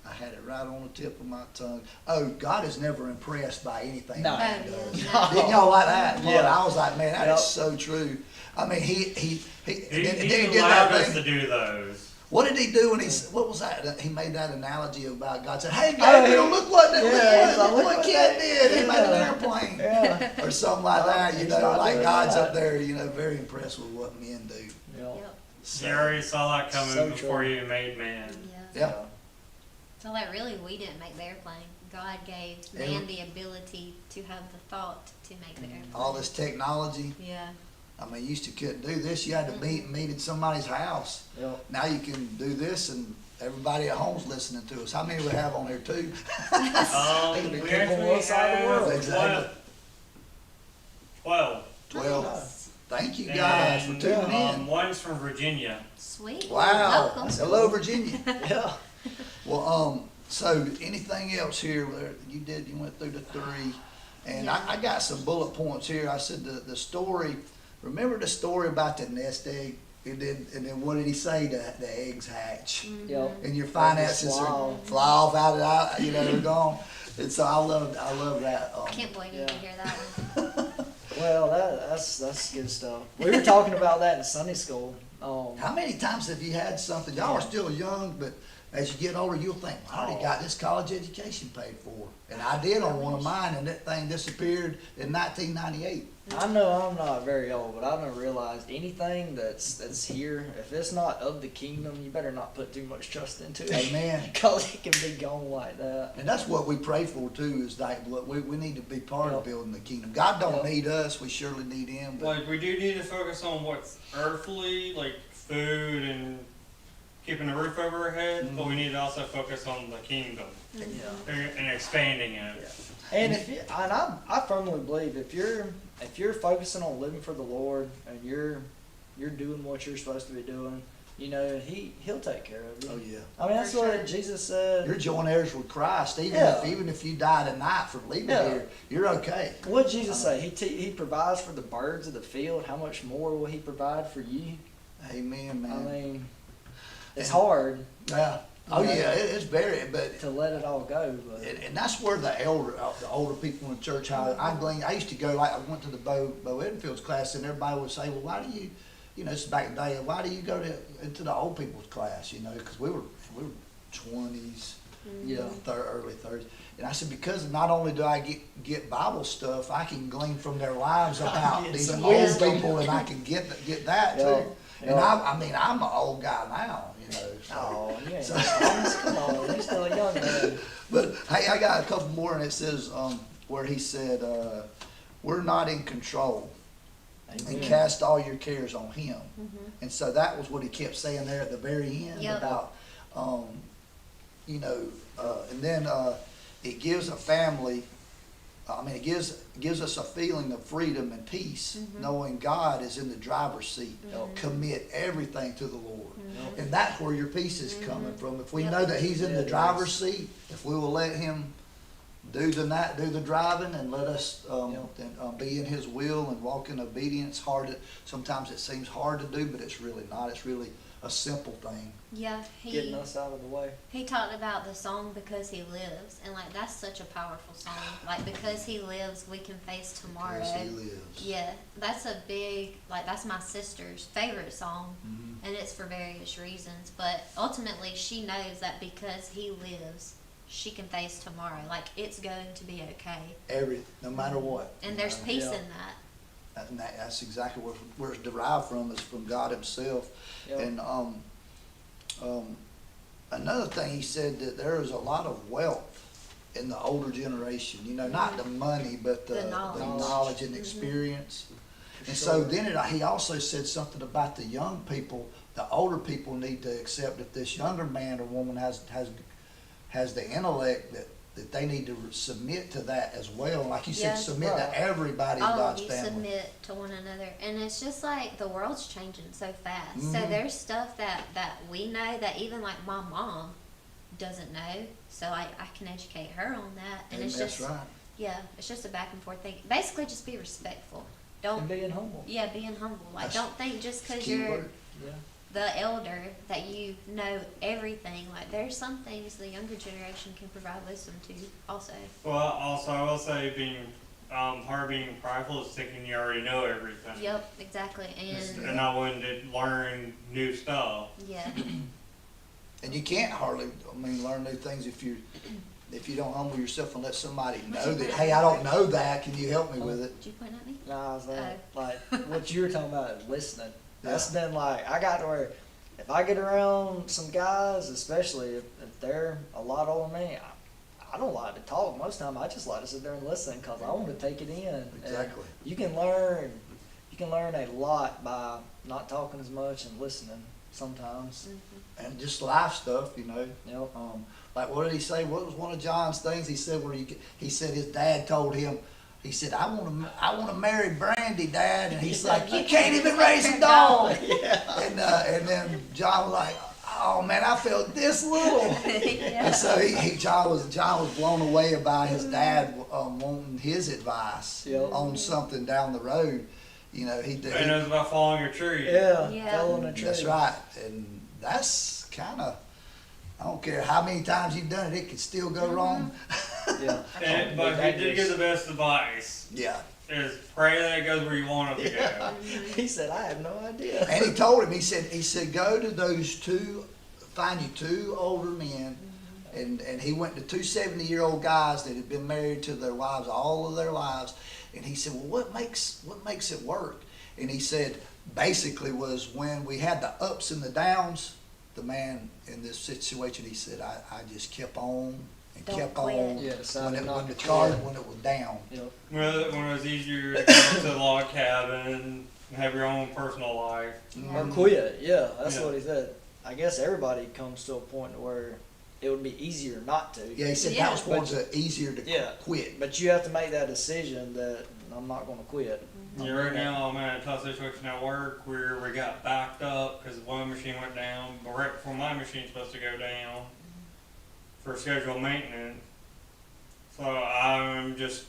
[SPEAKER 1] I had it right on the tip of my tongue. Oh, God is never impressed by anything
[SPEAKER 3] No.
[SPEAKER 1] man
[SPEAKER 4] Oh,
[SPEAKER 1] does.
[SPEAKER 4] yeah.
[SPEAKER 1] Didn't y'all like that? Lord,
[SPEAKER 3] Yeah.
[SPEAKER 1] I was like, man, that
[SPEAKER 3] Yep.
[SPEAKER 1] is so true. I mean, he
[SPEAKER 2] He,
[SPEAKER 1] then he
[SPEAKER 2] he
[SPEAKER 1] did
[SPEAKER 2] allowed
[SPEAKER 1] that
[SPEAKER 2] us to
[SPEAKER 1] thing.
[SPEAKER 2] do those.
[SPEAKER 1] What did he do when what was that? He made that analogy about God said, hey,
[SPEAKER 3] Oh,
[SPEAKER 1] Gabriel,
[SPEAKER 3] he-
[SPEAKER 1] look what
[SPEAKER 3] yeah,
[SPEAKER 1] look what Ken did. He made an
[SPEAKER 3] Yeah.
[SPEAKER 1] airplane.
[SPEAKER 3] Yeah.
[SPEAKER 1] Or something like that,
[SPEAKER 3] He's not
[SPEAKER 1] like
[SPEAKER 3] doing
[SPEAKER 1] God's
[SPEAKER 3] that.
[SPEAKER 1] up there, very impressed with what men do.
[SPEAKER 3] Yeah.
[SPEAKER 4] Yep.
[SPEAKER 1] So,
[SPEAKER 2] You already saw that coming
[SPEAKER 3] So
[SPEAKER 2] before
[SPEAKER 3] true.
[SPEAKER 2] you even made man.
[SPEAKER 4] Yeah.
[SPEAKER 1] Yeah.
[SPEAKER 4] So, like, really, we didn't make the airplane. God gave
[SPEAKER 1] Every-
[SPEAKER 4] man the ability to have the thought to make the airplane.
[SPEAKER 1] all this technology,
[SPEAKER 4] Yeah.
[SPEAKER 1] I mean, you used to couldn't do this. You had to meet at somebody's house.
[SPEAKER 3] Yep.
[SPEAKER 1] Now you can do this and everybody at home's listening to us. How many we have on here too?
[SPEAKER 3] They can be
[SPEAKER 2] We
[SPEAKER 3] people on
[SPEAKER 2] actually
[SPEAKER 3] one side of the world.
[SPEAKER 2] have
[SPEAKER 1] Exactly.
[SPEAKER 2] 12.
[SPEAKER 1] 12.
[SPEAKER 4] Nice.
[SPEAKER 1] Thank you guys for
[SPEAKER 2] And,
[SPEAKER 1] tuning in.
[SPEAKER 2] one's from Virginia.
[SPEAKER 4] Sweet.
[SPEAKER 1] Wow.
[SPEAKER 4] Welcome.
[SPEAKER 1] Hello, Virginia.
[SPEAKER 3] Yeah.
[SPEAKER 1] Well, so anything else here? You went through the 3, and
[SPEAKER 4] Yeah.
[SPEAKER 1] I got some bullet points here. I said the story. Remember the story about the nest egg? And then what did he say? The eggs hatch,
[SPEAKER 3] Yep.
[SPEAKER 1] and your finances
[SPEAKER 3] Fly
[SPEAKER 1] are
[SPEAKER 3] off.
[SPEAKER 1] fly off out of they're gone. And so I love that.
[SPEAKER 4] Can't wait to
[SPEAKER 3] Yeah.
[SPEAKER 4] hear that one.
[SPEAKER 3] Well, that's good stuff. We were talking about that in Sunday school.
[SPEAKER 1] How many times have you had something? Y'all are still young, but as you get older, you'll think, I already got this college education paid for. And I did on one of mine, and that thing disappeared in 1998.
[SPEAKER 3] I know I'm not very old, but I've never realized anything that's here, if it's not of the kingdom, you better not put too much trust into it.
[SPEAKER 1] Amen.
[SPEAKER 3] Because it can be gone like that.
[SPEAKER 1] And that's what we pray for too, is like, look, we need to be part of
[SPEAKER 3] Yep.
[SPEAKER 1] building the kingdom. God don't
[SPEAKER 3] Yep.
[SPEAKER 1] need us, we surely need him. But
[SPEAKER 2] Like, we do need to focus on what's earthly, like food and keeping a roof over our head, but we need to also focus on the kingdom
[SPEAKER 3] Yeah.
[SPEAKER 2] and expanding it.
[SPEAKER 3] And I firmly believe if you're focusing on living for the Lord and you're doing what you're supposed to be doing, he'll take care of you.
[SPEAKER 1] oh yeah.
[SPEAKER 3] I mean, that's
[SPEAKER 4] For
[SPEAKER 3] what
[SPEAKER 4] sure.
[SPEAKER 3] Jesus said.
[SPEAKER 1] You're joint heirs with Christ.
[SPEAKER 3] Yeah.
[SPEAKER 1] Even if you die tonight from leaving
[SPEAKER 3] Yeah.
[SPEAKER 1] here, you're okay.
[SPEAKER 3] What did Jesus say? He provides for the birds of the field. How much more will he provide for you?
[SPEAKER 1] Amen,
[SPEAKER 3] I
[SPEAKER 1] man.
[SPEAKER 3] mean, it's
[SPEAKER 1] And-
[SPEAKER 3] hard
[SPEAKER 1] Yeah. Oh
[SPEAKER 3] Yeah.
[SPEAKER 1] yeah, it's very, but
[SPEAKER 3] to let it all go, but
[SPEAKER 1] and that's where the older people in the church, I used to go, like I went to the Bo Edenfield's class, and everybody would say, well, why do you, this is back in the day, why do you go into the old people's class, because we were 20s,
[SPEAKER 3] yeah.
[SPEAKER 1] early 30s. And I said, because not only do I get Bible stuff, I can glean from their lives about
[SPEAKER 3] Get
[SPEAKER 1] these
[SPEAKER 3] some
[SPEAKER 1] old
[SPEAKER 3] wisdom.
[SPEAKER 1] people, and I can get that
[SPEAKER 3] Yeah.
[SPEAKER 1] too. And
[SPEAKER 3] Yeah.
[SPEAKER 1] I mean, I'm an old guy now, so.
[SPEAKER 3] Oh, you ain't
[SPEAKER 1] So-
[SPEAKER 3] come on, you're still a young man.
[SPEAKER 1] But hey, I got a couple more, and it says where he said, "We're not in control, and
[SPEAKER 3] Amen.
[SPEAKER 1] cast all your cares on Him."
[SPEAKER 4] Mm-hmm.
[SPEAKER 1] And so that was what he kept saying there at the very end
[SPEAKER 4] Yep.
[SPEAKER 1] about, and then it gives a family. It gives us a feeling of freedom and peace, knowing God is in the driver's seat. Commit everything to the Lord. And that's where your peace is coming from. If we
[SPEAKER 4] Yep.
[SPEAKER 1] know that He's in
[SPEAKER 3] Yeah,
[SPEAKER 1] the
[SPEAKER 3] it
[SPEAKER 1] driver's
[SPEAKER 3] is.
[SPEAKER 1] seat, if we will let Him do the driving and let us be in His will and walk in obedience. Sometimes it seems hard to do, but it's really not. It's really a simple thing.
[SPEAKER 4] Yeah,
[SPEAKER 3] Getting us out of the way.
[SPEAKER 4] he talked about the song Because He Lives, and like that's such a powerful song. Like, because He lives, we can face tomorrow.
[SPEAKER 1] Because He lives.
[SPEAKER 4] Yeah, that's a big, that's my sister's favorite song,
[SPEAKER 1] Mhm.
[SPEAKER 4] and it's for various reasons. But ultimately, she knows that because He lives, she can face tomorrow. Like, it's going to be okay.
[SPEAKER 1] No matter what.
[SPEAKER 4] And there's peace
[SPEAKER 3] Yeah.
[SPEAKER 4] in that.
[SPEAKER 1] And that's exactly where it's derived from, is from God himself.
[SPEAKER 3] Yep.
[SPEAKER 1] And, another thing, he said that there is a lot of wealth in the older generation, you know, not the money, but
[SPEAKER 4] The
[SPEAKER 1] the
[SPEAKER 4] knowledge.
[SPEAKER 1] knowledge and
[SPEAKER 4] Mhm.
[SPEAKER 1] experience. And
[SPEAKER 3] Sure.
[SPEAKER 1] so then he also said something about the young people. The older people need to accept that this younger man or woman has the intellect that they need to submit to that as well. Like you said,
[SPEAKER 4] Yeah.
[SPEAKER 1] submit
[SPEAKER 3] Right.
[SPEAKER 1] to everybody in
[SPEAKER 4] All of
[SPEAKER 1] God's
[SPEAKER 4] you
[SPEAKER 1] family.
[SPEAKER 4] submit to one another, and it's just like the world's changing so fast. So
[SPEAKER 1] Mhm.
[SPEAKER 4] there's stuff that we know that even like my mom doesn't know, so I can educate her on that. And it's
[SPEAKER 1] that's
[SPEAKER 4] just
[SPEAKER 1] right.
[SPEAKER 4] yeah, it's just a back and forth thing. Basically, just be respectful.
[SPEAKER 3] And
[SPEAKER 4] Don't
[SPEAKER 3] being humble.
[SPEAKER 4] yeah, being humble. Like
[SPEAKER 1] That's
[SPEAKER 4] don't think just because
[SPEAKER 1] Key
[SPEAKER 4] you're
[SPEAKER 1] word.
[SPEAKER 3] Yeah.
[SPEAKER 4] the elder that you know everything. Like there's some things the younger generation can provide wisdom to also.
[SPEAKER 2] Well, also I will say being part of being prideful is thinking you already know everything.
[SPEAKER 4] Yep, exactly. And
[SPEAKER 2] And not wanting to learn new stuff.
[SPEAKER 4] yeah.
[SPEAKER 1] And you can't hardly, learn new things if you don't humble yourself and let somebody know that, hey, I don't know that, can you help me with it?
[SPEAKER 4] Did you point at me?
[SPEAKER 3] No, I was
[SPEAKER 4] Oh.
[SPEAKER 3] like what you were talking about, listening. That's been like, I got to where if I get around some guys, especially if they're a lot older than me, I don't like to talk. Most of the time, I just like to sit there and listen because I want to take it in. And
[SPEAKER 1] Exactly.
[SPEAKER 3] you can learn a lot by not talking as much and listening sometimes.
[SPEAKER 4] Mm-hmm.
[SPEAKER 1] And just life stuff, you know.
[SPEAKER 3] Yep.
[SPEAKER 1] Like, what did he say? What was one of John's things? He said he said his dad told him, he said, I want to marry Brandy, Dad. And he's like, you can't even raise a dog. And then John was like, oh man, I felt this little.
[SPEAKER 4] Yeah.
[SPEAKER 1] And so John was blown away by his dad wanting his advice
[SPEAKER 3] Yep.
[SPEAKER 1] on something down the road. You know,
[SPEAKER 2] He knows about following a tree.
[SPEAKER 3] Yeah.
[SPEAKER 4] Yeah.
[SPEAKER 3] Fell on a tree.
[SPEAKER 1] that's right. And that's kind of, I don't care how many times you've done it, it could still go wrong.
[SPEAKER 3] Yeah.
[SPEAKER 2] But he did give the best advice.
[SPEAKER 1] Yeah.
[SPEAKER 2] Is pray that it goes where you want it to go.
[SPEAKER 3] He said, I have no idea.
[SPEAKER 1] And he told him, he said, go to those find you two older men. And he went to two 70-year-old guys that had been married to their wives all of their lives. And he said, well, what makes it work? And he said, basically was when we had the ups and the downs, the man in this situation, he said, I just kept on and
[SPEAKER 4] Don't
[SPEAKER 1] kept
[SPEAKER 4] quit.
[SPEAKER 1] on
[SPEAKER 3] Yeah, decided not
[SPEAKER 1] when
[SPEAKER 3] to
[SPEAKER 1] the chart,
[SPEAKER 3] quit.
[SPEAKER 1] when it was down.
[SPEAKER 3] Yep.
[SPEAKER 2] When it was easier to go to the log cabin and have your own personal life.
[SPEAKER 3] Or quit. Yeah, that's
[SPEAKER 2] Yeah.
[SPEAKER 3] what he said. I guess everybody comes to a point where it would be easier not to.
[SPEAKER 1] Yeah, he said
[SPEAKER 4] Yeah.
[SPEAKER 1] that was one of the easier to
[SPEAKER 3] Yeah.
[SPEAKER 1] quit.
[SPEAKER 3] But you have to make that decision that I'm not going to quit.
[SPEAKER 2] Yeah, right now I'm in a tough situation at work where we got backed up because one machine went down, but right before my machine's supposed to go down for scheduled maintenance. So I'm just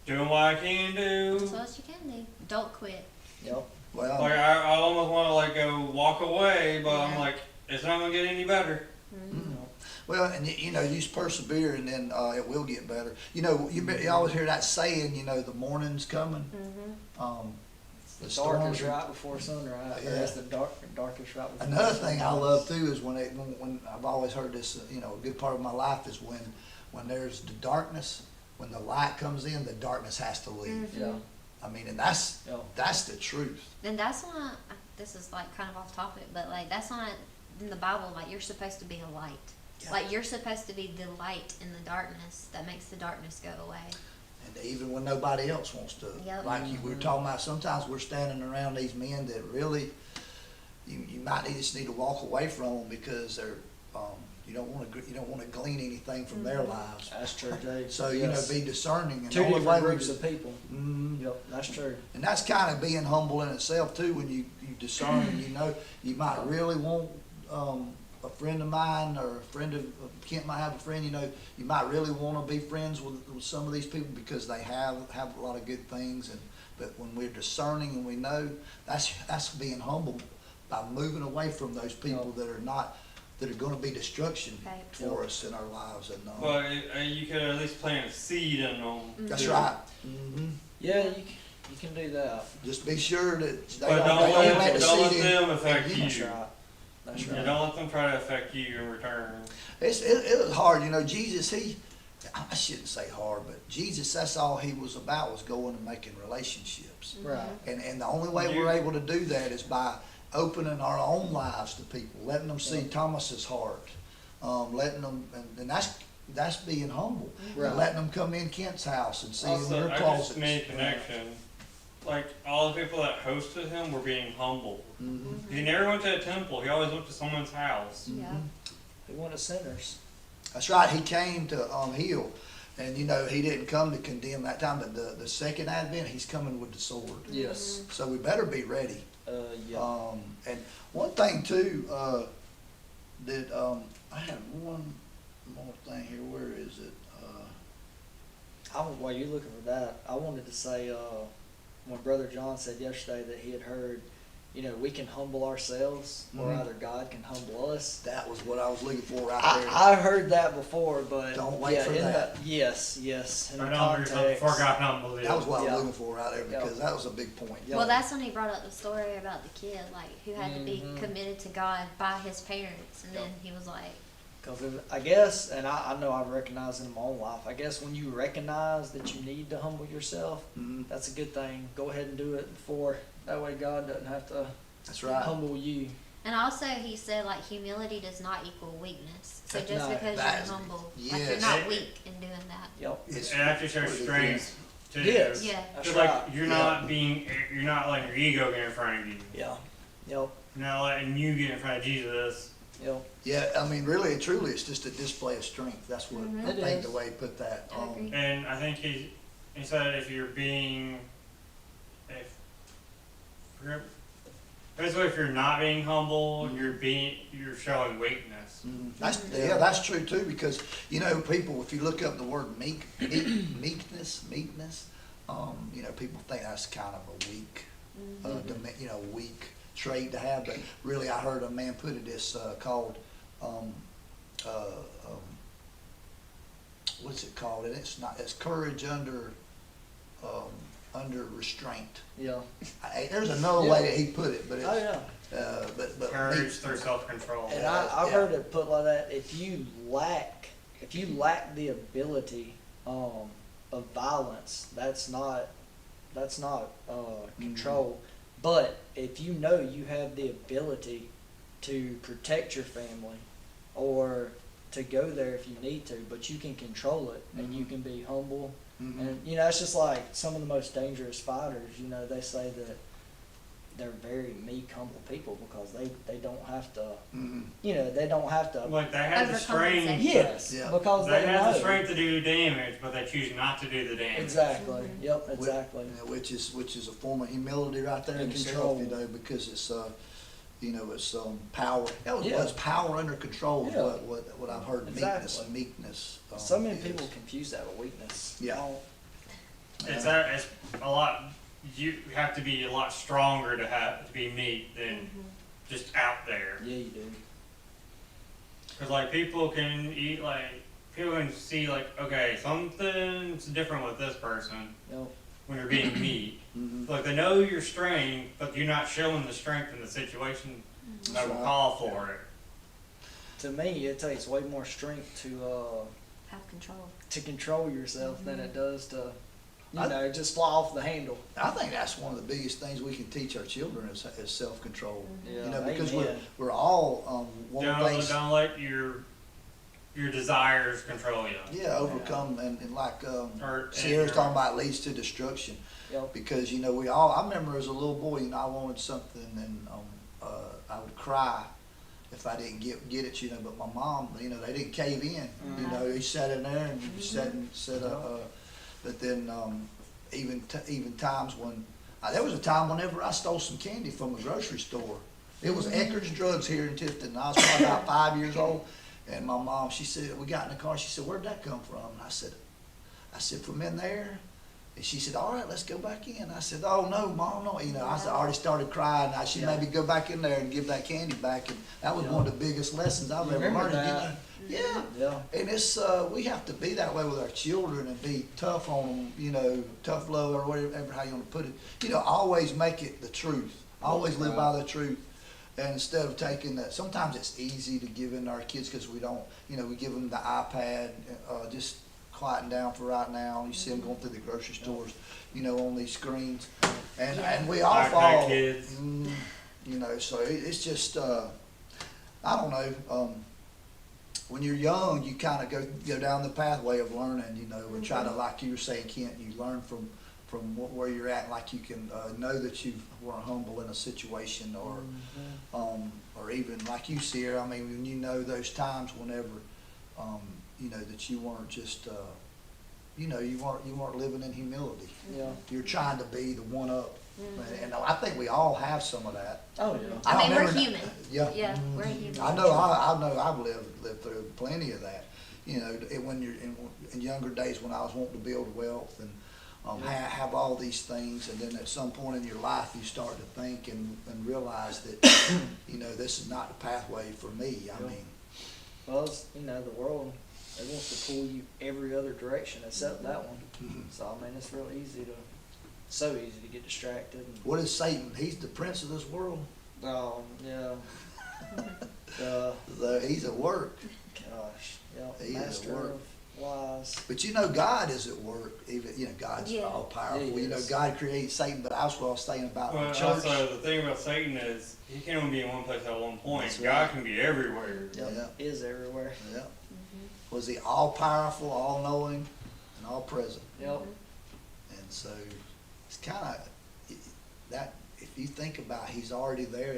[SPEAKER 2] doing what I can do.
[SPEAKER 4] That's what you can do. Don't quit.
[SPEAKER 3] Yep.
[SPEAKER 1] Well,
[SPEAKER 2] Like I almost want to like go walk away, but I'm
[SPEAKER 4] Yeah.
[SPEAKER 2] like, it's not gonna get any better.
[SPEAKER 4] Mm-hmm.
[SPEAKER 1] well, and you know, you just persevere, and then it will get better. You know, you always hear that saying, you know, the morning's coming.
[SPEAKER 4] Mm-hmm.
[SPEAKER 1] The
[SPEAKER 3] The
[SPEAKER 1] storms
[SPEAKER 3] darkest
[SPEAKER 1] are-
[SPEAKER 3] right before sunrise.
[SPEAKER 1] Yeah.
[SPEAKER 3] That's the darkest right before
[SPEAKER 1] Another thing I
[SPEAKER 3] sunrise.
[SPEAKER 1] love too is when I've always heard this, you know, a good part of my life is when there's the darkness, when the light comes in, the darkness has to leave.
[SPEAKER 4] Mhm.
[SPEAKER 3] Yeah.
[SPEAKER 1] I mean, and that's the truth.
[SPEAKER 4] And that's why this is like kind of off topic, but like that's why in the Bible, like you're supposed to be a light.
[SPEAKER 1] Yeah.
[SPEAKER 4] Like you're supposed to be the light in the darkness that makes the darkness go away.
[SPEAKER 1] And even when nobody else wants to,
[SPEAKER 4] Yep.
[SPEAKER 1] like we were talking about, sometimes we're standing around these men that really, you might just need to walk away from them because they're, you don't want to glean anything from their lives.
[SPEAKER 3] That's true, Dave.
[SPEAKER 1] So
[SPEAKER 3] Yes.
[SPEAKER 1] be discerning. And
[SPEAKER 3] Two
[SPEAKER 1] the only way
[SPEAKER 3] different
[SPEAKER 1] we
[SPEAKER 3] groups
[SPEAKER 1] do-
[SPEAKER 3] of people.
[SPEAKER 1] Mhm.
[SPEAKER 3] Yep, that's true.
[SPEAKER 1] And that's kind of being humble in itself too, when you discern and you know you might really want a friend of mine or a friend of Kent might have a friend, you know, you might really want to be friends with some of these people because they have a lot of good things. But when we're discerning and we know, that's being humble by moving away from those people that are going to be destruction
[SPEAKER 4] Right.
[SPEAKER 1] for us in our lives. And
[SPEAKER 2] But you could at least plant a seed in them.
[SPEAKER 1] that's right. Hmm.
[SPEAKER 3] Yeah, you can do that.
[SPEAKER 1] Just be sure that they
[SPEAKER 2] But don't
[SPEAKER 1] plant
[SPEAKER 2] let
[SPEAKER 1] the
[SPEAKER 2] them
[SPEAKER 1] seed in.
[SPEAKER 2] affect
[SPEAKER 3] That's
[SPEAKER 2] you.
[SPEAKER 3] right. That's
[SPEAKER 2] Yeah,
[SPEAKER 3] right.
[SPEAKER 2] don't let them try to affect you in return.
[SPEAKER 1] It was hard, you know. Jesus, I shouldn't say hard, but Jesus, that's all he was about, was going and making relationships.
[SPEAKER 3] Right.
[SPEAKER 1] And the only way we're able to do that is by opening our own lives to people, letting them see Thomas's heart, letting them, and that's being humble.
[SPEAKER 3] Right.
[SPEAKER 1] Letting them come in Kent's house and see in
[SPEAKER 2] Also,
[SPEAKER 1] your
[SPEAKER 2] I
[SPEAKER 1] closets.
[SPEAKER 2] just made a connection. Like, all the people that hosted him were being humble.
[SPEAKER 1] Mhm.
[SPEAKER 2] He never went to a temple, he always went to someone's house.
[SPEAKER 4] Yeah.
[SPEAKER 3] He wanted sinners.
[SPEAKER 1] That's right. He came to heal, and he didn't come to condemn that time. But the second advent, he's coming with the sword.
[SPEAKER 3] Yes.
[SPEAKER 1] So we better be ready.
[SPEAKER 3] Yeah.
[SPEAKER 1] And one thing too, that I had one more thing here. Where is it?
[SPEAKER 3] While you're looking for that, I wanted to say, when Brother John said yesterday that he had heard, we can humble ourselves, or
[SPEAKER 1] Mhm.
[SPEAKER 3] either God can humble us.
[SPEAKER 1] That was what I was looking for right there.
[SPEAKER 3] I heard that before, but
[SPEAKER 1] Don't wait for
[SPEAKER 3] in
[SPEAKER 1] that.
[SPEAKER 3] Yes, in
[SPEAKER 2] I
[SPEAKER 3] the
[SPEAKER 2] know
[SPEAKER 3] context.
[SPEAKER 2] before God humbled you.
[SPEAKER 1] That was what I
[SPEAKER 3] Yeah.
[SPEAKER 1] was looking for right there,
[SPEAKER 3] Yeah.
[SPEAKER 1] because that was a big point.
[SPEAKER 3] Yeah.
[SPEAKER 4] Well, that's when he brought up the story about the kid, like, who had to be
[SPEAKER 3] Mhm.
[SPEAKER 4] committed to God by his parents, and
[SPEAKER 3] Yep.
[SPEAKER 4] then he was like,
[SPEAKER 3] Because I guess, and I know I've recognized in my own life, I guess when you recognize that you need to humble yourself,
[SPEAKER 1] Mhm.
[SPEAKER 3] that's a good thing. Go ahead and do it before. That way God doesn't have to
[SPEAKER 1] That's right.
[SPEAKER 3] humble you.
[SPEAKER 4] and also he said, like, humility does not equal weakness. So just
[SPEAKER 3] No,
[SPEAKER 4] because
[SPEAKER 1] that
[SPEAKER 4] you're
[SPEAKER 1] is-
[SPEAKER 4] humble, like,
[SPEAKER 1] yes.
[SPEAKER 4] you're not weak in doing that.
[SPEAKER 3] Yep.
[SPEAKER 1] It's
[SPEAKER 2] It actually shows
[SPEAKER 1] what it
[SPEAKER 2] strength too.
[SPEAKER 3] Yes.
[SPEAKER 4] Yeah.
[SPEAKER 3] That's
[SPEAKER 2] Cause
[SPEAKER 3] right.
[SPEAKER 2] like you're not letting your ego get in front of you.
[SPEAKER 3] Yeah. Yep.
[SPEAKER 2] You're not letting you get in front of Jesus.
[SPEAKER 3] Yep.
[SPEAKER 1] Yeah, I mean, really and truly, it's just a display of strength. That's what
[SPEAKER 4] Mhm.
[SPEAKER 1] I
[SPEAKER 3] It
[SPEAKER 1] think
[SPEAKER 3] is.
[SPEAKER 1] the way he put that.
[SPEAKER 4] I agree.
[SPEAKER 2] And I think he said if basically if you're not being humble, you're showing weakness.
[SPEAKER 1] That's true too, because people, if you look up the word meekness, people think that's kind of a weak, weak trait to have. But really, I heard a man put it this called, what's it called? And it's courage under restraint.
[SPEAKER 3] Yeah.
[SPEAKER 1] There's another way that he put it, but it's,
[SPEAKER 3] Oh yeah.
[SPEAKER 1] but
[SPEAKER 2] Courage
[SPEAKER 1] meek-
[SPEAKER 2] through self-control.
[SPEAKER 3] And I've
[SPEAKER 1] Yeah.
[SPEAKER 3] heard it put like that. If you lack the ability of violence, that's not control. But if you know you have the ability to protect your family, or to go there if you need to, but you can control it, and you can be humble.
[SPEAKER 1] Mhm.
[SPEAKER 3] And it's just like some of the most dangerous fighters. They say that they're very meek, humble people because they don't have to.
[SPEAKER 1] Mhm.
[SPEAKER 3] They don't have to.
[SPEAKER 2] Like they have the strength.
[SPEAKER 4] Overcompensate.
[SPEAKER 3] Yes,
[SPEAKER 1] Yeah.
[SPEAKER 3] because
[SPEAKER 2] They
[SPEAKER 3] they
[SPEAKER 2] have
[SPEAKER 3] know.
[SPEAKER 2] the strength to do damage, but they choose not to do the damage.
[SPEAKER 3] Exactly.
[SPEAKER 4] Mhm.
[SPEAKER 3] Yep. Exactly.
[SPEAKER 1] Which is a form of humility right there in
[SPEAKER 3] And
[SPEAKER 1] itself,
[SPEAKER 3] control.
[SPEAKER 1] because it's it's power.
[SPEAKER 3] Yeah.
[SPEAKER 1] It's power under control. Is
[SPEAKER 3] Yeah.
[SPEAKER 1] what I've heard.
[SPEAKER 3] Exactly.
[SPEAKER 1] Meekness.
[SPEAKER 3] So many
[SPEAKER 1] is.
[SPEAKER 3] people confuse that with weakness.
[SPEAKER 1] Yeah.
[SPEAKER 2] It's a lot. You have to be a lot stronger to be meek than just out there.
[SPEAKER 3] Yeah, you do.
[SPEAKER 2] Cause like people can see like, okay, something's different with this person
[SPEAKER 3] Yep.
[SPEAKER 2] when you're being meek.
[SPEAKER 1] Mhm.
[SPEAKER 2] Like they know your strength, but you're not showing the strength in the situation that will
[SPEAKER 1] Right.
[SPEAKER 2] call for it.
[SPEAKER 3] To me, it takes way more strength
[SPEAKER 4] Have control.
[SPEAKER 3] to control yourself than it does to,
[SPEAKER 1] I-
[SPEAKER 3] just fly off the handle.
[SPEAKER 1] I think that's one of the biggest things we can teach our children is self-control.
[SPEAKER 3] Yeah.
[SPEAKER 1] Because
[SPEAKER 3] amen.
[SPEAKER 1] we're all one of the things.
[SPEAKER 2] Don't let your desires control you.
[SPEAKER 1] Yeah, overcome and like
[SPEAKER 2] Or-
[SPEAKER 1] Sierra's
[SPEAKER 2] and-
[SPEAKER 1] talking about, leads to destruction.
[SPEAKER 3] Yep.
[SPEAKER 1] Because we all, I remember as a little boy, I wanted something, and I would cry if I didn't get it, but my mom, they didn't cave in. He sat in there and said but then even times when there was a time whenever I stole some candy from a grocery store. It was Eckerd's Drugs here in Tifton. I was probably about 5 years old, and my mom, she said, we got in the car. She said, "Where'd that come from?" And I said, "From in there." And she said, "All right, let's go back in." I said, "Oh no, Mom, no." I already started crying. I should maybe go back in there and give that candy back. And that was one of the biggest lessons I've ever
[SPEAKER 3] Remember
[SPEAKER 1] learned.
[SPEAKER 3] that.
[SPEAKER 1] Yeah.
[SPEAKER 3] Yeah.
[SPEAKER 1] And it's we have to be that way with our children and be tough on them, tough love or whatever how you want to put it. Always make it the truth. Always live by the truth. And instead of taking that, sometimes it's easy to give in to our kids because we don't, we give them the iPad, just quieting down for right now. You see them going through the grocery stores, you know, on these screens. And we all
[SPEAKER 2] Backpack
[SPEAKER 1] fall,
[SPEAKER 2] kids.
[SPEAKER 1] you know, so it's just, I don't know, when you're young, you kind of go down the pathway of learning, you know, and try to, like you were saying, Kent, you learn from where you're at, like you can know that you were humble in a situation, or even like you, Sierra. I mean, when you know those times whenever, you know, that you weren't just, you know, you weren't living in humility.
[SPEAKER 3] Yeah.
[SPEAKER 1] You're trying to be the one up, and I think we all have some of that.
[SPEAKER 3] Oh, yeah.
[SPEAKER 4] I mean, we're
[SPEAKER 1] remember-
[SPEAKER 4] human.
[SPEAKER 1] Yeah.
[SPEAKER 4] Yeah, we're human.
[SPEAKER 1] I know I've lived through plenty of that. You know, when you're in younger days when I was wanting to build wealth and have all these things, and then at some point in your life you start to think and realize that you know, this is not the pathway for me. I
[SPEAKER 3] Yeah.
[SPEAKER 1] mean,
[SPEAKER 3] Well, it's, you know, the world, it wants to pull you every other direction except that one. So, I mean, it's real easy so easy to get distracted. And,
[SPEAKER 1] what is Satan? He's the prince of this world.
[SPEAKER 3] yeah.
[SPEAKER 1] He's at work.
[SPEAKER 3] Gosh, yeah.
[SPEAKER 1] He is at
[SPEAKER 3] Master
[SPEAKER 1] work.
[SPEAKER 3] of lies.
[SPEAKER 1] But you know, God is at work. Even, you know, God's
[SPEAKER 4] Yeah.
[SPEAKER 1] all powerful.
[SPEAKER 3] He
[SPEAKER 1] You know,
[SPEAKER 3] is.
[SPEAKER 1] God created Satan, but that's what I was saying about
[SPEAKER 2] Well,
[SPEAKER 1] the church.
[SPEAKER 2] also the thing about Satan is he can only be in one place at one point.
[SPEAKER 1] That's
[SPEAKER 2] God
[SPEAKER 1] right.
[SPEAKER 2] can be everywhere.
[SPEAKER 3] Yep.
[SPEAKER 1] Yeah.
[SPEAKER 3] Is everywhere.
[SPEAKER 1] Yeah. Was he all powerful, all knowing, and all present?
[SPEAKER 3] Yep.
[SPEAKER 1] And so it's kind of that. If you think about, he's already there.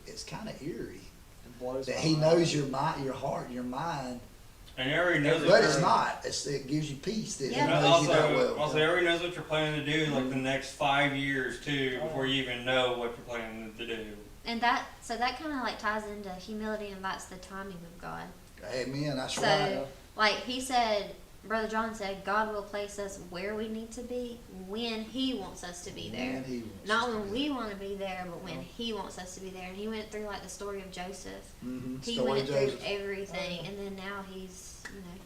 [SPEAKER 1] It's kind of eerie
[SPEAKER 3] It blows
[SPEAKER 1] that
[SPEAKER 3] my
[SPEAKER 1] he
[SPEAKER 3] mind.
[SPEAKER 1] knows your mind, your heart, your mind.
[SPEAKER 2] And he already knows
[SPEAKER 1] But
[SPEAKER 2] what
[SPEAKER 1] it's
[SPEAKER 2] you're-
[SPEAKER 1] not. It gives you peace that
[SPEAKER 4] Yeah.
[SPEAKER 1] he
[SPEAKER 2] And
[SPEAKER 1] knows you that
[SPEAKER 2] also,
[SPEAKER 1] well.
[SPEAKER 2] also, he already knows what you're planning to do, like the next 5 years too,
[SPEAKER 3] Oh.
[SPEAKER 2] before you even know what you're planning to do.
[SPEAKER 4] And that kind of like ties into humility, and that's the timing of God.
[SPEAKER 1] Amen. That's
[SPEAKER 4] So,
[SPEAKER 1] right.
[SPEAKER 4] like he said, Brother John said, God will place us where we need to be when He wants us to be there.
[SPEAKER 1] Man, he wants
[SPEAKER 4] Not
[SPEAKER 1] us to
[SPEAKER 4] when
[SPEAKER 1] be
[SPEAKER 4] we want to be there, but when He wants us to be there. And He went through like the story of Joseph.
[SPEAKER 1] Mhm.
[SPEAKER 4] He
[SPEAKER 1] Story
[SPEAKER 4] went
[SPEAKER 1] of
[SPEAKER 4] through
[SPEAKER 1] Joseph.
[SPEAKER 4] everything, and then now He's, you know.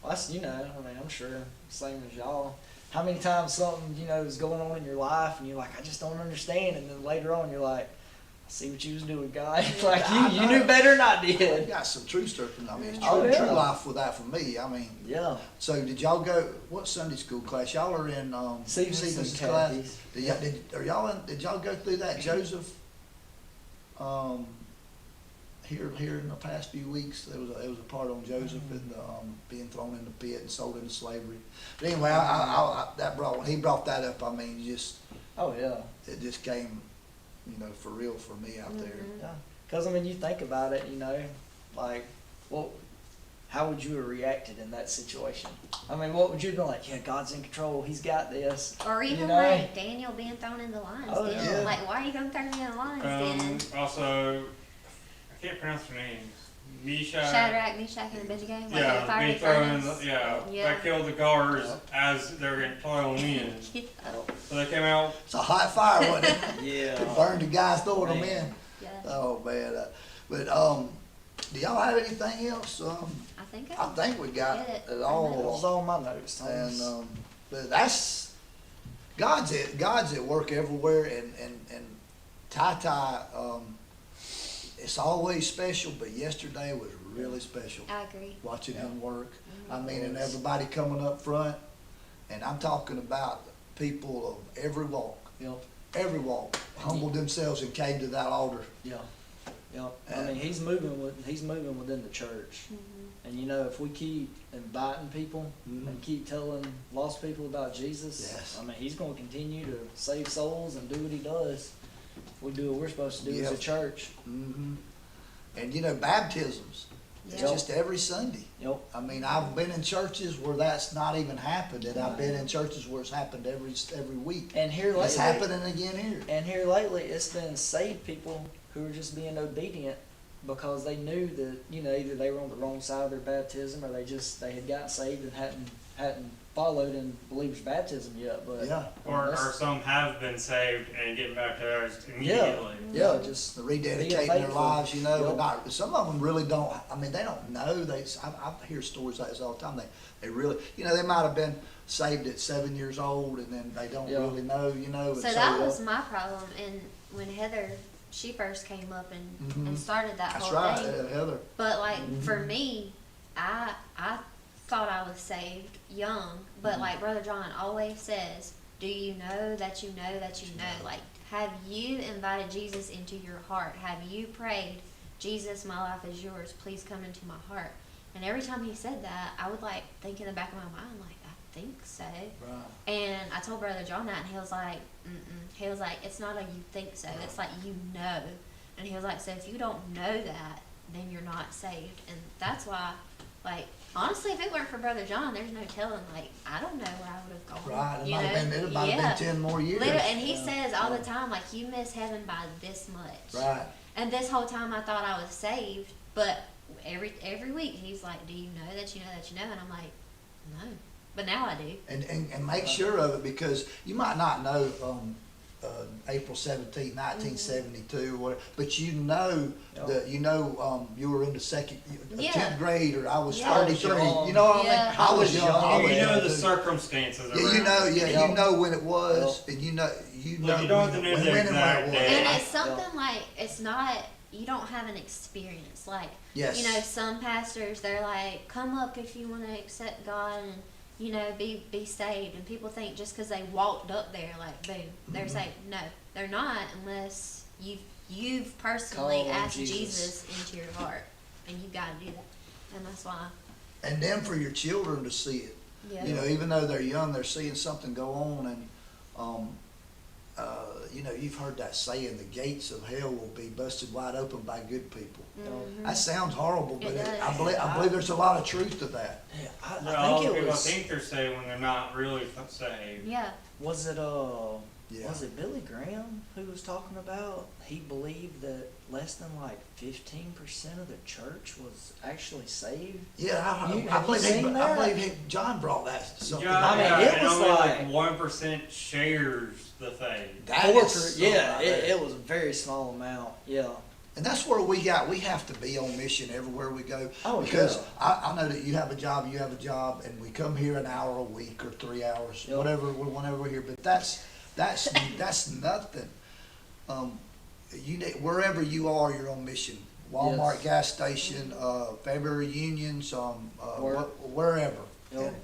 [SPEAKER 3] Well, that's, you know, I mean, I'm sure, same as y'all. How many times something, you know, is going on in your life and you're like, I just don't understand. And then later on, you're like, I see what you was doing, God. Like, you knew better than I
[SPEAKER 1] You
[SPEAKER 3] did.
[SPEAKER 1] got some true stuff. I mean, it's
[SPEAKER 3] Oh,
[SPEAKER 1] true,
[SPEAKER 3] yeah.
[SPEAKER 1] true life with that for me. I mean,
[SPEAKER 3] Yeah.
[SPEAKER 1] so did y'all go? What Sunday school class? Y'all are in
[SPEAKER 3] Stevenson's
[SPEAKER 1] class.
[SPEAKER 3] Kathy's.
[SPEAKER 1] Did y'all go through that, Joseph? Here in the past few weeks, there was a part on Joseph and being thrown in the pit and sold into slavery. But anyway, when he brought that up, I mean,
[SPEAKER 3] Oh, yeah.
[SPEAKER 1] it just came, you know, for real for me out there.
[SPEAKER 3] Yeah. Because, I mean, you think about it, you know, like, well, how would you have reacted in that situation? I mean, what would you have been like? Yeah, God's in control. He's got this.
[SPEAKER 4] Or even
[SPEAKER 3] You know?
[SPEAKER 4] like Daniel being thrown in the lion's
[SPEAKER 3] Oh,
[SPEAKER 4] den.
[SPEAKER 1] yeah.
[SPEAKER 4] Like, why are you going to throw me in the lion's den?
[SPEAKER 2] Also, I can't pronounce their names. Meshach.
[SPEAKER 4] Shadrach, Meshach, and Abednego. Like
[SPEAKER 2] Yeah,
[SPEAKER 4] the fiery
[SPEAKER 2] being thrown in.
[SPEAKER 4] furnace.
[SPEAKER 2] Yeah,
[SPEAKER 4] Yeah.
[SPEAKER 2] that killed the guards as they were getting thrown in.
[SPEAKER 4] Yeah.
[SPEAKER 2] So they came out.
[SPEAKER 1] It's a hot fire, wasn't it?
[SPEAKER 3] Yeah.
[SPEAKER 1] It burned the guys throwing them
[SPEAKER 3] Man.
[SPEAKER 1] in.
[SPEAKER 4] Yeah.
[SPEAKER 1] Oh man, but do y'all have anything else?
[SPEAKER 4] I think
[SPEAKER 1] I think we got
[SPEAKER 4] Get it.
[SPEAKER 1] it
[SPEAKER 3] That
[SPEAKER 1] all.
[SPEAKER 3] was all my notes, Thomas.
[SPEAKER 1] And but that's God's at work everywhere, and Ty, it's always special, but yesterday was really special.
[SPEAKER 4] I agree.
[SPEAKER 1] Watching him work. I mean, and everybody coming up front, and I'm talking about people of every walk.
[SPEAKER 3] Yep.
[SPEAKER 1] Every walk humbled themselves and came to that altar.
[SPEAKER 3] Yeah. Yep. I mean, he's moving within the church. And you know, if we keep inviting people
[SPEAKER 1] Mhm.
[SPEAKER 3] and keep telling lost people about Jesus,
[SPEAKER 1] Yes.
[SPEAKER 3] I mean, he's going to continue to save souls and do what he does. We do what we're supposed to do as a
[SPEAKER 1] Yep.
[SPEAKER 3] church.
[SPEAKER 1] Hmm. And you know, baptisms. It's
[SPEAKER 3] Yep.
[SPEAKER 1] just every Sunday.
[SPEAKER 3] Yep.
[SPEAKER 1] I mean, I've been in churches where that's not even happened, and I've been in churches where it's happened every week.
[SPEAKER 3] And here
[SPEAKER 1] It's
[SPEAKER 3] lately,
[SPEAKER 1] happening again here.
[SPEAKER 3] and here lately, it's been saved people who are just being obedient because they knew that, you know, either they were on the wrong side of their baptism or they had gotten saved and hadn't followed and believed baptism yet. But
[SPEAKER 1] Yeah.
[SPEAKER 2] Or some have been saved and getting baptized
[SPEAKER 3] yeah,
[SPEAKER 2] immediately.
[SPEAKER 3] yeah, just
[SPEAKER 1] Rededicating
[SPEAKER 3] Being
[SPEAKER 1] their
[SPEAKER 3] faithful.
[SPEAKER 1] lives, you know.
[SPEAKER 3] Yep.
[SPEAKER 1] And not, some of them really don't. I mean, they don't know. I hear stories like this all the time. They really, you know, they might have been saved at 7 years old, and then they don't
[SPEAKER 3] Yeah.
[SPEAKER 1] really know, you know.
[SPEAKER 4] So
[SPEAKER 1] and
[SPEAKER 4] that was my problem. And when Heather, she first came up and
[SPEAKER 1] Mhm.
[SPEAKER 4] started that
[SPEAKER 1] That's
[SPEAKER 4] whole
[SPEAKER 1] right,
[SPEAKER 4] thing.
[SPEAKER 1] Heather.
[SPEAKER 4] But like for me, I thought I was saved young, but like Brother John always says, do you know that you know that you know? Like, have you invited Jesus into your heart? Have you prayed, Jesus, my life is yours, please come into my heart? And every time he said that, I would like think in the back of my mind, like, I think so.
[SPEAKER 3] Right.
[SPEAKER 4] And I told Brother John that, and he was like, he was like, it's not a you think so, it's like you know. And he was like, so if you don't know that, then you're not saved. And that's why, like, honestly, if it weren't for Brother John, there's no telling, like, I don't know where I would have gone.
[SPEAKER 1] Right,
[SPEAKER 4] you
[SPEAKER 1] it might
[SPEAKER 4] know?
[SPEAKER 1] have been 10 more years.
[SPEAKER 4] Literally, and he
[SPEAKER 3] Yeah.
[SPEAKER 4] says all the time, like, you miss heaven by this much.
[SPEAKER 1] Right.
[SPEAKER 4] And this whole time I thought I was saved, but every week he's like, do you know that you know that you know? And I'm like, no. But now I do.
[SPEAKER 1] And make sure of it, because you might not know April 17, 1972 or whatever, but you know
[SPEAKER 3] Yeah.
[SPEAKER 1] that you were in the
[SPEAKER 4] Yeah.
[SPEAKER 1] 10th grade, or I was
[SPEAKER 4] Yeah.
[SPEAKER 1] 33.
[SPEAKER 3] Young.
[SPEAKER 1] You know what
[SPEAKER 4] Yeah.
[SPEAKER 1] I mean? I was young. I
[SPEAKER 2] You
[SPEAKER 1] was
[SPEAKER 2] know
[SPEAKER 1] young
[SPEAKER 2] the
[SPEAKER 1] too.
[SPEAKER 2] circumstances
[SPEAKER 1] Yeah,
[SPEAKER 2] around.
[SPEAKER 1] you know,
[SPEAKER 3] Yeah.
[SPEAKER 1] you know when it was, and you know
[SPEAKER 2] Look, you don't have to know
[SPEAKER 1] when
[SPEAKER 2] the
[SPEAKER 1] and where it
[SPEAKER 2] exact
[SPEAKER 1] was.
[SPEAKER 2] day.
[SPEAKER 4] And
[SPEAKER 2] Yeah.
[SPEAKER 4] it's something like, it's not, you don't have an experience. Like,
[SPEAKER 1] Yes.
[SPEAKER 4] you know, some pastors, they're like, come up if you want to accept God and, you know, be saved. And people think just because they walked up there, like, boom, they're
[SPEAKER 1] Mm-hmm.
[SPEAKER 4] saved. No, they're not, unless you've personally
[SPEAKER 3] Call on
[SPEAKER 4] asked
[SPEAKER 3] Jesus.
[SPEAKER 4] Jesus into your heart. And you got to do that. And that's why,
[SPEAKER 1] And then for your children to see it.
[SPEAKER 4] yeah.
[SPEAKER 1] You know, even though they're young, they're seeing something go on, and you know, you've heard that saying, the gates of hell will be busted wide open by good people.
[SPEAKER 4] Mhm.
[SPEAKER 1] That sounds horrible, but
[SPEAKER 4] It
[SPEAKER 1] I
[SPEAKER 4] does.
[SPEAKER 1] believe there's a lot of truth to that.
[SPEAKER 3] Yeah,
[SPEAKER 2] Well,
[SPEAKER 3] I think it
[SPEAKER 2] people
[SPEAKER 3] was.
[SPEAKER 2] think they're saved when they're not really saved.
[SPEAKER 4] Yeah.
[SPEAKER 3] Was it
[SPEAKER 1] Yeah.
[SPEAKER 3] Was it Billy Graham who was talking about? He believed that less than like 15% of the church was actually saved.
[SPEAKER 1] Yeah, I
[SPEAKER 3] Have you
[SPEAKER 1] believe
[SPEAKER 3] seen that?
[SPEAKER 1] John brought that something.
[SPEAKER 2] Yeah,
[SPEAKER 3] I mean,
[SPEAKER 2] yeah,
[SPEAKER 3] it
[SPEAKER 2] and
[SPEAKER 3] was
[SPEAKER 2] only
[SPEAKER 3] like-
[SPEAKER 2] 1% shares the faith.
[SPEAKER 1] That
[SPEAKER 3] Or
[SPEAKER 1] is
[SPEAKER 3] for-
[SPEAKER 1] something
[SPEAKER 3] yeah,
[SPEAKER 1] right there.
[SPEAKER 3] it was a very small amount. Yeah.
[SPEAKER 1] And that's where we have to be on mission everywhere we go.
[SPEAKER 3] Oh,
[SPEAKER 1] Because
[SPEAKER 3] yeah.
[SPEAKER 1] I know that you have a job, and we come here an hour a week or 3 hours,
[SPEAKER 3] Yep.
[SPEAKER 1] whenever we're here. But that's nothing. You need, wherever you are, you're on mission. Walmart,
[SPEAKER 3] Yes.
[SPEAKER 1] gas station, family reunions,
[SPEAKER 3] Work.
[SPEAKER 1] wherever.
[SPEAKER 3] Yep.
[SPEAKER 1] And-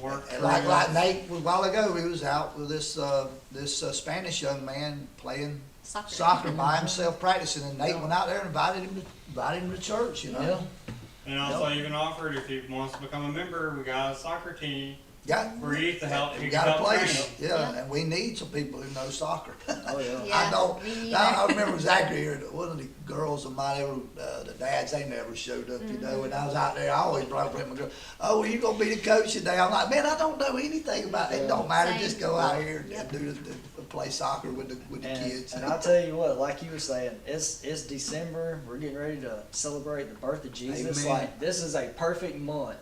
[SPEAKER 2] Work
[SPEAKER 1] And like
[SPEAKER 2] crews.
[SPEAKER 1] Nate, a while ago, he was out with this Spanish young man playing
[SPEAKER 4] Soccer.
[SPEAKER 1] soccer by himself practicing, and Nate went out there and invited him to church, you know.
[SPEAKER 3] Yeah.
[SPEAKER 2] And also even offered, if he wants to become a member, we got a soccer team
[SPEAKER 1] Got,
[SPEAKER 2] for youth to help.
[SPEAKER 1] we
[SPEAKER 2] you
[SPEAKER 1] got a
[SPEAKER 2] help
[SPEAKER 1] place,
[SPEAKER 2] train.
[SPEAKER 1] yeah,
[SPEAKER 4] Yeah.
[SPEAKER 1] and we need some people who know soccer.
[SPEAKER 3] Oh yeah.
[SPEAKER 4] Yeah.
[SPEAKER 1] I don't,
[SPEAKER 4] me neither.
[SPEAKER 1] I remember Zachary here, one of the girls of mine, the dads, they never showed up, you know, and I was out there, I always brought up my girl, oh, well, you gonna be the coach today? I'm like, man, I don't know anything about it, it don't matter,
[SPEAKER 4] Same.
[SPEAKER 1] just go out here
[SPEAKER 4] Yep.
[SPEAKER 1] and play soccer with the kids.
[SPEAKER 3] And I'll tell you what, like you were saying, it's December. We're getting ready to celebrate the birth of Jesus.
[SPEAKER 1] Amen.
[SPEAKER 3] Like this is a perfect month.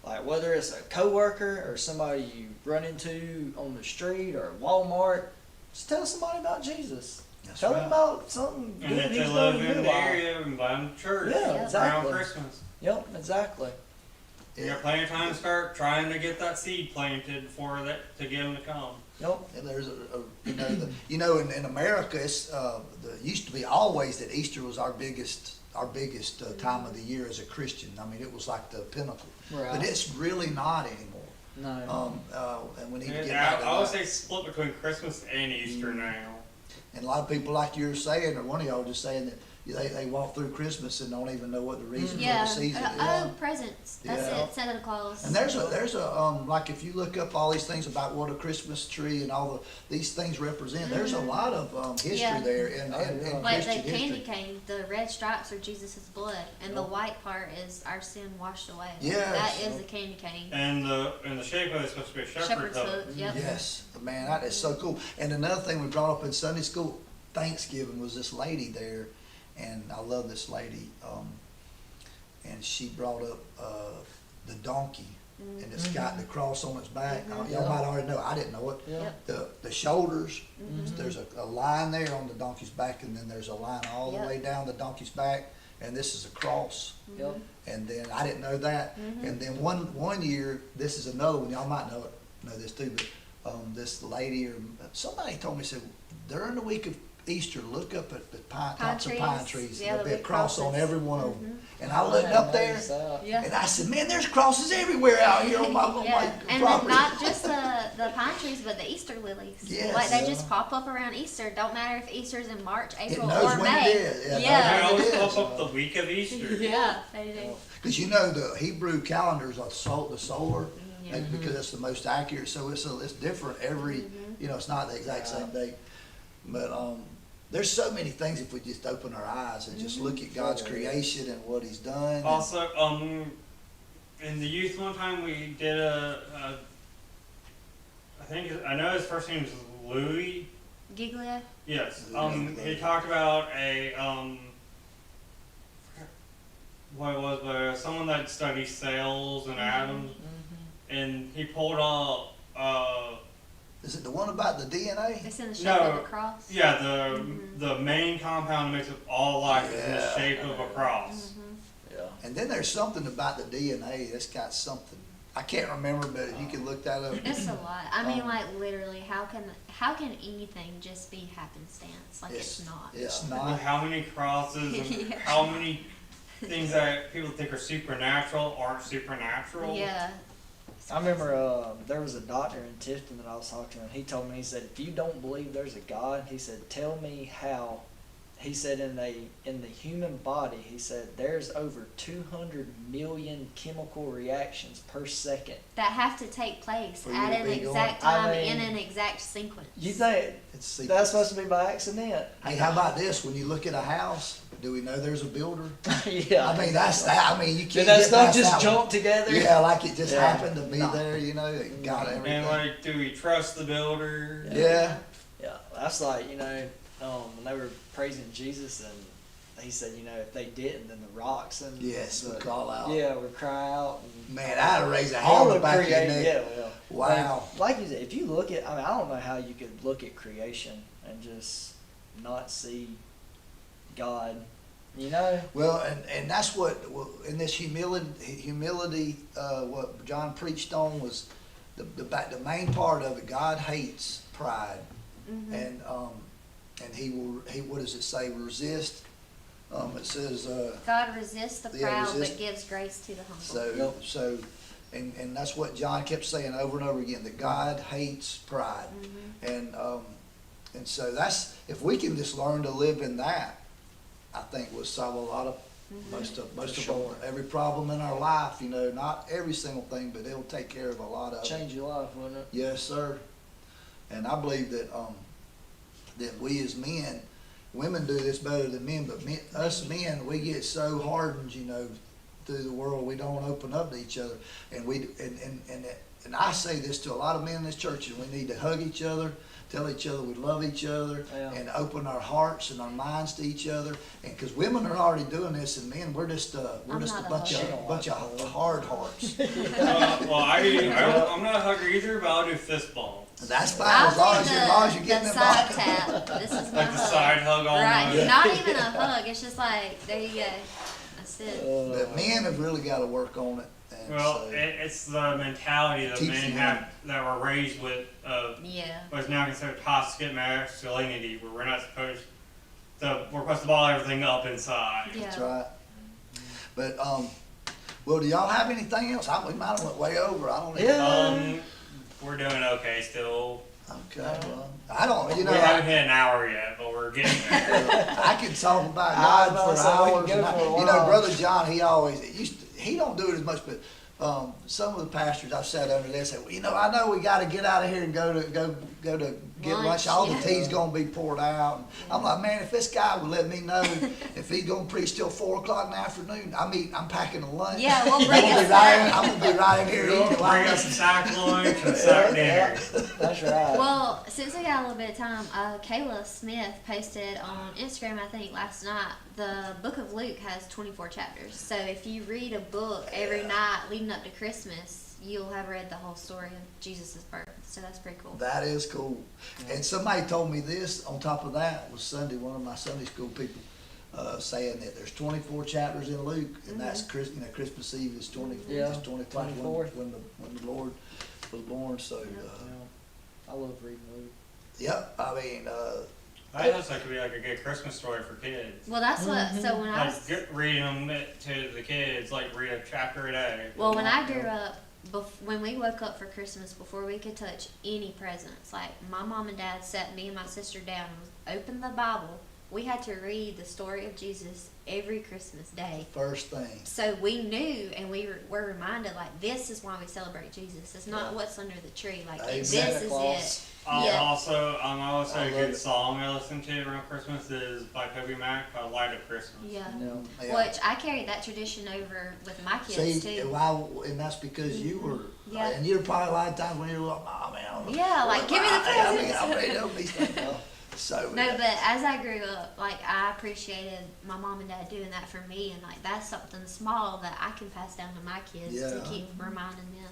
[SPEAKER 3] Like whether it's a coworker or somebody you run into on the street or at Walmart, just tell somebody about Jesus.
[SPEAKER 1] That's
[SPEAKER 3] Tell
[SPEAKER 1] right.
[SPEAKER 3] them about something
[SPEAKER 2] And
[SPEAKER 3] good
[SPEAKER 2] if they
[SPEAKER 3] he's
[SPEAKER 2] live
[SPEAKER 3] done in
[SPEAKER 2] in
[SPEAKER 3] your
[SPEAKER 2] the
[SPEAKER 3] life.
[SPEAKER 2] area, invite them to church
[SPEAKER 3] Yeah,
[SPEAKER 4] Yeah.
[SPEAKER 3] exactly.
[SPEAKER 2] around Christmas.
[SPEAKER 3] Yep, exactly.
[SPEAKER 2] You got plenty of time to start trying to get that seed planted for that to get them to come.
[SPEAKER 3] Yep.
[SPEAKER 1] And there's in America, it's used to be always that Easter was our biggest time of the year as a Christian. I mean, it was like the pinnacle,
[SPEAKER 3] Right.
[SPEAKER 1] but it's really not anymore.
[SPEAKER 3] No.
[SPEAKER 1] And we need to get
[SPEAKER 2] And
[SPEAKER 1] back to
[SPEAKER 2] I would
[SPEAKER 1] that.
[SPEAKER 2] say split between Christmas and Easter now.
[SPEAKER 1] And a lot of people, like you were saying, or one of y'all just saying that they walk through Christmas and don't even know what the reason
[SPEAKER 4] Yeah.
[SPEAKER 1] for the season is.
[SPEAKER 4] Oh, presents. That's
[SPEAKER 1] Yeah.
[SPEAKER 4] it. Santa Claus.
[SPEAKER 1] And there's a like if you look up all these things about what a Christmas tree and all these things represent, there's a lot of history
[SPEAKER 4] Yeah.
[SPEAKER 1] there in
[SPEAKER 3] Oh, yeah.
[SPEAKER 1] Christian
[SPEAKER 4] Like the
[SPEAKER 1] history.
[SPEAKER 4] candy cane, the red stripes are Jesus' blood, and the white part is our sin washed away.
[SPEAKER 1] Yes.
[SPEAKER 4] That is the candy cane.
[SPEAKER 2] And the shape of it's supposed to be a shepherd's hook.
[SPEAKER 4] Yep.
[SPEAKER 1] Yes, man, that is so cool. And another thing we brought up in Sunday school, Thanksgiving, was this lady there, and I love this lady. And she brought up the donkey, and it's got the cross on its back. Y'all might already know. I didn't know it.
[SPEAKER 3] Yeah.
[SPEAKER 4] Yep.
[SPEAKER 1] The shoulders, there's a line there on the donkey's back, and then there's a line all the
[SPEAKER 4] Yep.
[SPEAKER 1] way down the donkey's back, and this is a cross.
[SPEAKER 3] Yep.
[SPEAKER 1] And then I didn't know that. And then one year, this is another one. Y'all might know this too. But this lady or somebody told me, said during the week of Easter, look up at the
[SPEAKER 4] Pine
[SPEAKER 1] tops of pine
[SPEAKER 4] trees.
[SPEAKER 1] trees.
[SPEAKER 4] Yeah,
[SPEAKER 1] There'll be a
[SPEAKER 4] there'll be
[SPEAKER 1] cross on
[SPEAKER 4] crosses.
[SPEAKER 1] every one of them.
[SPEAKER 4] Mhm.
[SPEAKER 1] And I looked up there,
[SPEAKER 4] Yeah.
[SPEAKER 1] and I said, man, there's crosses everywhere out here on my
[SPEAKER 4] Yeah, and then
[SPEAKER 1] property.
[SPEAKER 4] not just the pine trees, but the Easter lilies.
[SPEAKER 1] Yes.
[SPEAKER 4] Like they just pop up around Easter. Don't matter if Easter's in March, April,
[SPEAKER 1] knows
[SPEAKER 4] or
[SPEAKER 1] when it
[SPEAKER 4] May.
[SPEAKER 1] is. Yeah, it
[SPEAKER 2] They
[SPEAKER 1] knows
[SPEAKER 2] always
[SPEAKER 1] it is.
[SPEAKER 2] pop up the week of Easter.
[SPEAKER 4] Yeah, they do.
[SPEAKER 1] Because you know the Hebrew calendars are the solar,
[SPEAKER 4] Yeah.
[SPEAKER 1] and because it's the most accurate, so it's different every, you know, it's not the exact same date. But there's so many things if we just open our eyes and just look at God's creation and what He's done.
[SPEAKER 2] Also, in the youth one time we did I know his first name is Louis.
[SPEAKER 4] Giglia.
[SPEAKER 2] Yes.
[SPEAKER 1] Louis.
[SPEAKER 2] He talked about what it was, but someone that studies cells and atoms, and he pulled up.
[SPEAKER 1] Is it the one about the DNA?
[SPEAKER 4] It's in the shape
[SPEAKER 2] No.
[SPEAKER 4] of a cross.
[SPEAKER 2] Yeah, the main compound that makes up all life is in the
[SPEAKER 1] Yeah.
[SPEAKER 2] shape of a cross.
[SPEAKER 3] Yeah.
[SPEAKER 1] And then there's something about the DNA that's got something. I can't remember, but if you can look that up.
[SPEAKER 4] It's a lot. I mean, like literally, how can anything just be happenstance? Like it's not.
[SPEAKER 1] It's
[SPEAKER 2] With
[SPEAKER 1] not.
[SPEAKER 2] how many crosses and
[SPEAKER 4] Yeah.
[SPEAKER 2] how many things that people think are supernatural aren't supernatural.
[SPEAKER 4] Yeah.
[SPEAKER 3] I remember there was a doctor in Tifton that I was talking to, and he told me, he said, if you don't believe there's a God, he said, tell me how. He said in the human body, he said there's over 200 million chemical reactions per second.
[SPEAKER 4] That have to take place
[SPEAKER 1] For you
[SPEAKER 4] at
[SPEAKER 1] to
[SPEAKER 4] an
[SPEAKER 1] be going-
[SPEAKER 4] exact
[SPEAKER 3] I
[SPEAKER 4] time
[SPEAKER 3] mean,
[SPEAKER 4] in an exact sequence.
[SPEAKER 3] You think
[SPEAKER 1] It's
[SPEAKER 3] that's supposed to be by accident?
[SPEAKER 1] Hey, how about this? When you look at a house, do we know there's a builder?
[SPEAKER 3] Yeah.
[SPEAKER 1] I mean, that's that. I mean, you
[SPEAKER 3] Did
[SPEAKER 1] can't
[SPEAKER 3] that
[SPEAKER 1] get
[SPEAKER 3] stuff
[SPEAKER 1] past
[SPEAKER 3] just
[SPEAKER 1] that
[SPEAKER 3] jump
[SPEAKER 1] one.
[SPEAKER 3] together?
[SPEAKER 1] Yeah, like it just
[SPEAKER 3] Yeah.
[SPEAKER 1] happened to be
[SPEAKER 3] No.
[SPEAKER 1] there. You know, it got everything.
[SPEAKER 2] And like, do we trust the builder?
[SPEAKER 1] Yeah.
[SPEAKER 3] Yeah, that's like, when they were praising Jesus, and he said, if they didn't, then the rocks and
[SPEAKER 1] Yes, we
[SPEAKER 3] the-
[SPEAKER 1] call out.
[SPEAKER 3] Yeah, would cry out. And
[SPEAKER 1] Man, I'd have raised a hand
[SPEAKER 3] all
[SPEAKER 1] on the
[SPEAKER 3] the
[SPEAKER 1] back of your
[SPEAKER 3] creation.
[SPEAKER 1] neck.
[SPEAKER 3] Yeah, well,
[SPEAKER 1] Wow.
[SPEAKER 3] Like you said, if you look at, I don't know how you could look at creation and just not see God.
[SPEAKER 1] Well, and that's what in this humility, what John preached on was the main part of it. God hates pride,
[SPEAKER 4] Mhm.
[SPEAKER 1] and he what does it say? Resist. It says
[SPEAKER 4] God resists the
[SPEAKER 1] Yeah,
[SPEAKER 4] proud,
[SPEAKER 1] resist-
[SPEAKER 4] but gives grace to the humble.
[SPEAKER 3] Yep.
[SPEAKER 1] so, and that's what John kept saying over and over again, that God hates pride, and so that's, if we can just learn to live in that, I think we'll solve a lot of most of
[SPEAKER 3] sure.
[SPEAKER 1] every problem in our life. Not every single thing, but it'll take care of a lot of it.
[SPEAKER 3] Change your life, wouldn't it?
[SPEAKER 1] Yes, sir. And I believe that that we as men, women do this better than men, but us men, we get so hardened, through the world, we don't open up to each other, and I say this to a lot of men in this church, and we need to hug each other, tell each other we love each other,
[SPEAKER 3] Yeah.
[SPEAKER 1] and open our hearts and our minds to each other, and because women are already doing this, and men, we're just a
[SPEAKER 4] I'm not a
[SPEAKER 1] bunch
[SPEAKER 4] hugger.
[SPEAKER 1] of hard hearts.
[SPEAKER 2] Well, I'm not a hugger either, but I'll do fist bumps.
[SPEAKER 1] That's fine
[SPEAKER 4] I'll
[SPEAKER 1] as long
[SPEAKER 4] do
[SPEAKER 1] as you're getting
[SPEAKER 4] the
[SPEAKER 1] involved.
[SPEAKER 4] side tap. This is my
[SPEAKER 2] Like the
[SPEAKER 4] hug.
[SPEAKER 2] side hug on
[SPEAKER 4] Right,
[SPEAKER 2] the.
[SPEAKER 4] not even a hug. It's just like, there you go. That's it.
[SPEAKER 1] But men have really got to work on it. And
[SPEAKER 2] Well,
[SPEAKER 1] so,
[SPEAKER 2] it's the mentality that
[SPEAKER 1] Teach
[SPEAKER 2] men
[SPEAKER 1] them.
[SPEAKER 2] have that were raised with
[SPEAKER 4] Yeah.
[SPEAKER 2] what's now considered toxic masculinity, where we're not supposed to ball everything up inside.
[SPEAKER 4] Yeah.
[SPEAKER 1] that's right. But well, do y'all have anything else? We might have went way over. I don't know.
[SPEAKER 3] Yeah.
[SPEAKER 2] We're doing okay still.
[SPEAKER 1] Okay. Well, I don't.
[SPEAKER 2] We haven't hit an hour yet, but we're getting there.
[SPEAKER 1] I can talk about
[SPEAKER 3] I
[SPEAKER 1] God
[SPEAKER 3] was
[SPEAKER 1] for
[SPEAKER 3] about to say, we
[SPEAKER 1] hours.
[SPEAKER 3] can go
[SPEAKER 1] And
[SPEAKER 3] for a
[SPEAKER 1] you know,
[SPEAKER 3] while.
[SPEAKER 1] Brother John, he don't do it as much, but some of the pastors I've sat under there say, well, I know we got to get out of here and go to get lunch.
[SPEAKER 4] Lunch,
[SPEAKER 1] All
[SPEAKER 4] yeah.
[SPEAKER 1] the tea's gonna be poured out. And I'm like, man, if this guy would let me know if he's gonna preach till 4 o'clock in the afternoon, I'm packing a lunch.
[SPEAKER 4] Yeah, we'll
[SPEAKER 1] I'm
[SPEAKER 4] bring
[SPEAKER 1] gonna
[SPEAKER 4] us
[SPEAKER 1] be
[SPEAKER 4] that.
[SPEAKER 1] I'm gonna be right in here
[SPEAKER 2] Bring
[SPEAKER 1] eating while
[SPEAKER 2] us a sack lunch and sack dinner.
[SPEAKER 3] That's right.
[SPEAKER 4] Well, since we got a little bit of time, Kayla Smith posted on Instagram, I think last night, the book of Luke has 24 chapters. So if you read a book every night leading up to Christmas, you'll have read the whole story of Jesus' birth. So that's pretty cool.
[SPEAKER 1] That is cool. And somebody told me this on top of that was Sunday, one of my Sunday school people saying that there's 24 chapters in Luke, and that's Christmas Eve is 24.
[SPEAKER 3] Yeah,
[SPEAKER 1] It's
[SPEAKER 3] 24.
[SPEAKER 1] when the Lord was born. So,
[SPEAKER 3] I love reading Luke.
[SPEAKER 1] yep. I mean,
[SPEAKER 2] I just like to be like a good Christmas story for kids.
[SPEAKER 4] Well, that's what. So when I
[SPEAKER 2] Like
[SPEAKER 4] was
[SPEAKER 2] reading them to the kids, like read a chapter a day.
[SPEAKER 4] Well, when I grew up, when we woke up for Christmas, before we could touch any presents, like my mom and dad sat me and my sister down and opened the Bible. We had to read the story of Jesus every Christmas day.
[SPEAKER 1] First thing.
[SPEAKER 4] So we knew, and we were reminded, like, this is why we celebrate Jesus. It's not what's under the tree. Like,
[SPEAKER 1] Amen.
[SPEAKER 4] this
[SPEAKER 3] Santa
[SPEAKER 4] is
[SPEAKER 3] Claus.
[SPEAKER 4] Yeah.
[SPEAKER 2] Also,
[SPEAKER 1] I
[SPEAKER 2] a
[SPEAKER 1] love
[SPEAKER 2] good
[SPEAKER 1] it.
[SPEAKER 2] song I listen to around Christmas is by Toby Mac, by Light of Christmas.
[SPEAKER 4] it. Yeah.
[SPEAKER 3] No.
[SPEAKER 1] Yeah.
[SPEAKER 4] Which I carried that tradition over with my kids,
[SPEAKER 1] See,
[SPEAKER 4] too.
[SPEAKER 1] and that's because you were,
[SPEAKER 4] Yeah.
[SPEAKER 1] and you're probably a lot of times when you're like, oh man, I don't know.
[SPEAKER 4] Yeah, like, give me the presents.
[SPEAKER 1] I mean, don't be so.
[SPEAKER 4] No, but as I grew up, like, I appreciated my mom and dad doing that for me, and like that's something small that I can pass down to my kids to
[SPEAKER 1] Yeah.
[SPEAKER 4] keep reminding them.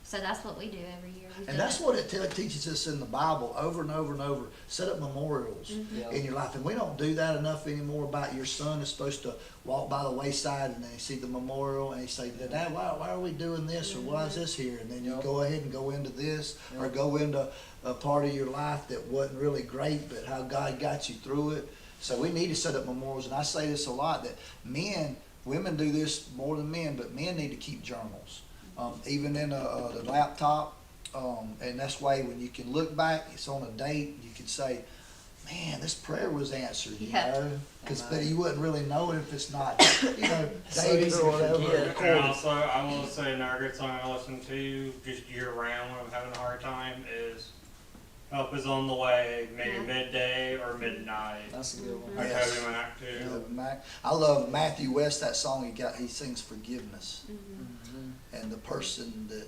[SPEAKER 4] So that's what we do every year. We
[SPEAKER 1] And
[SPEAKER 4] do
[SPEAKER 1] that's
[SPEAKER 4] it.
[SPEAKER 1] what it teaches us in the Bible over and over and over. Set up memorials
[SPEAKER 3] Yeah.
[SPEAKER 1] in your life. And we don't do that enough anymore. About your son is supposed to walk by the wayside and then you see the memorial and you say, Dad, why are we doing this? Or why is this here? And then you
[SPEAKER 3] Yep.
[SPEAKER 1] go ahead and go into this or
[SPEAKER 3] Yep.
[SPEAKER 1] go into a part of your life that wasn't really great, but how God got you through it. So we need to set up memorials. And I say this a lot, that women do this more than men, but men need to keep journals. Even in the laptop, and that's why when you can look back, it's on a date, you can say, man, this prayer was answered, you
[SPEAKER 4] Yeah.
[SPEAKER 1] know? But you wouldn't really know it if it's not,
[SPEAKER 3] So
[SPEAKER 1] David
[SPEAKER 3] easy
[SPEAKER 1] or
[SPEAKER 3] to
[SPEAKER 1] whatever.
[SPEAKER 3] forget.
[SPEAKER 2] And
[SPEAKER 1] recorded.
[SPEAKER 2] also, I will say another good song I listen to just year round when I'm having a hard time is Help Is on the Way, maybe
[SPEAKER 4] Yeah.
[SPEAKER 2] midday or midnight.
[SPEAKER 3] That's a good one.
[SPEAKER 2] By
[SPEAKER 1] Yes.
[SPEAKER 2] Toby Mac too.
[SPEAKER 1] I love Matthew West, that song he sings forgiveness.
[SPEAKER 4] Mhm.
[SPEAKER 3] Mhm.
[SPEAKER 1] And the person that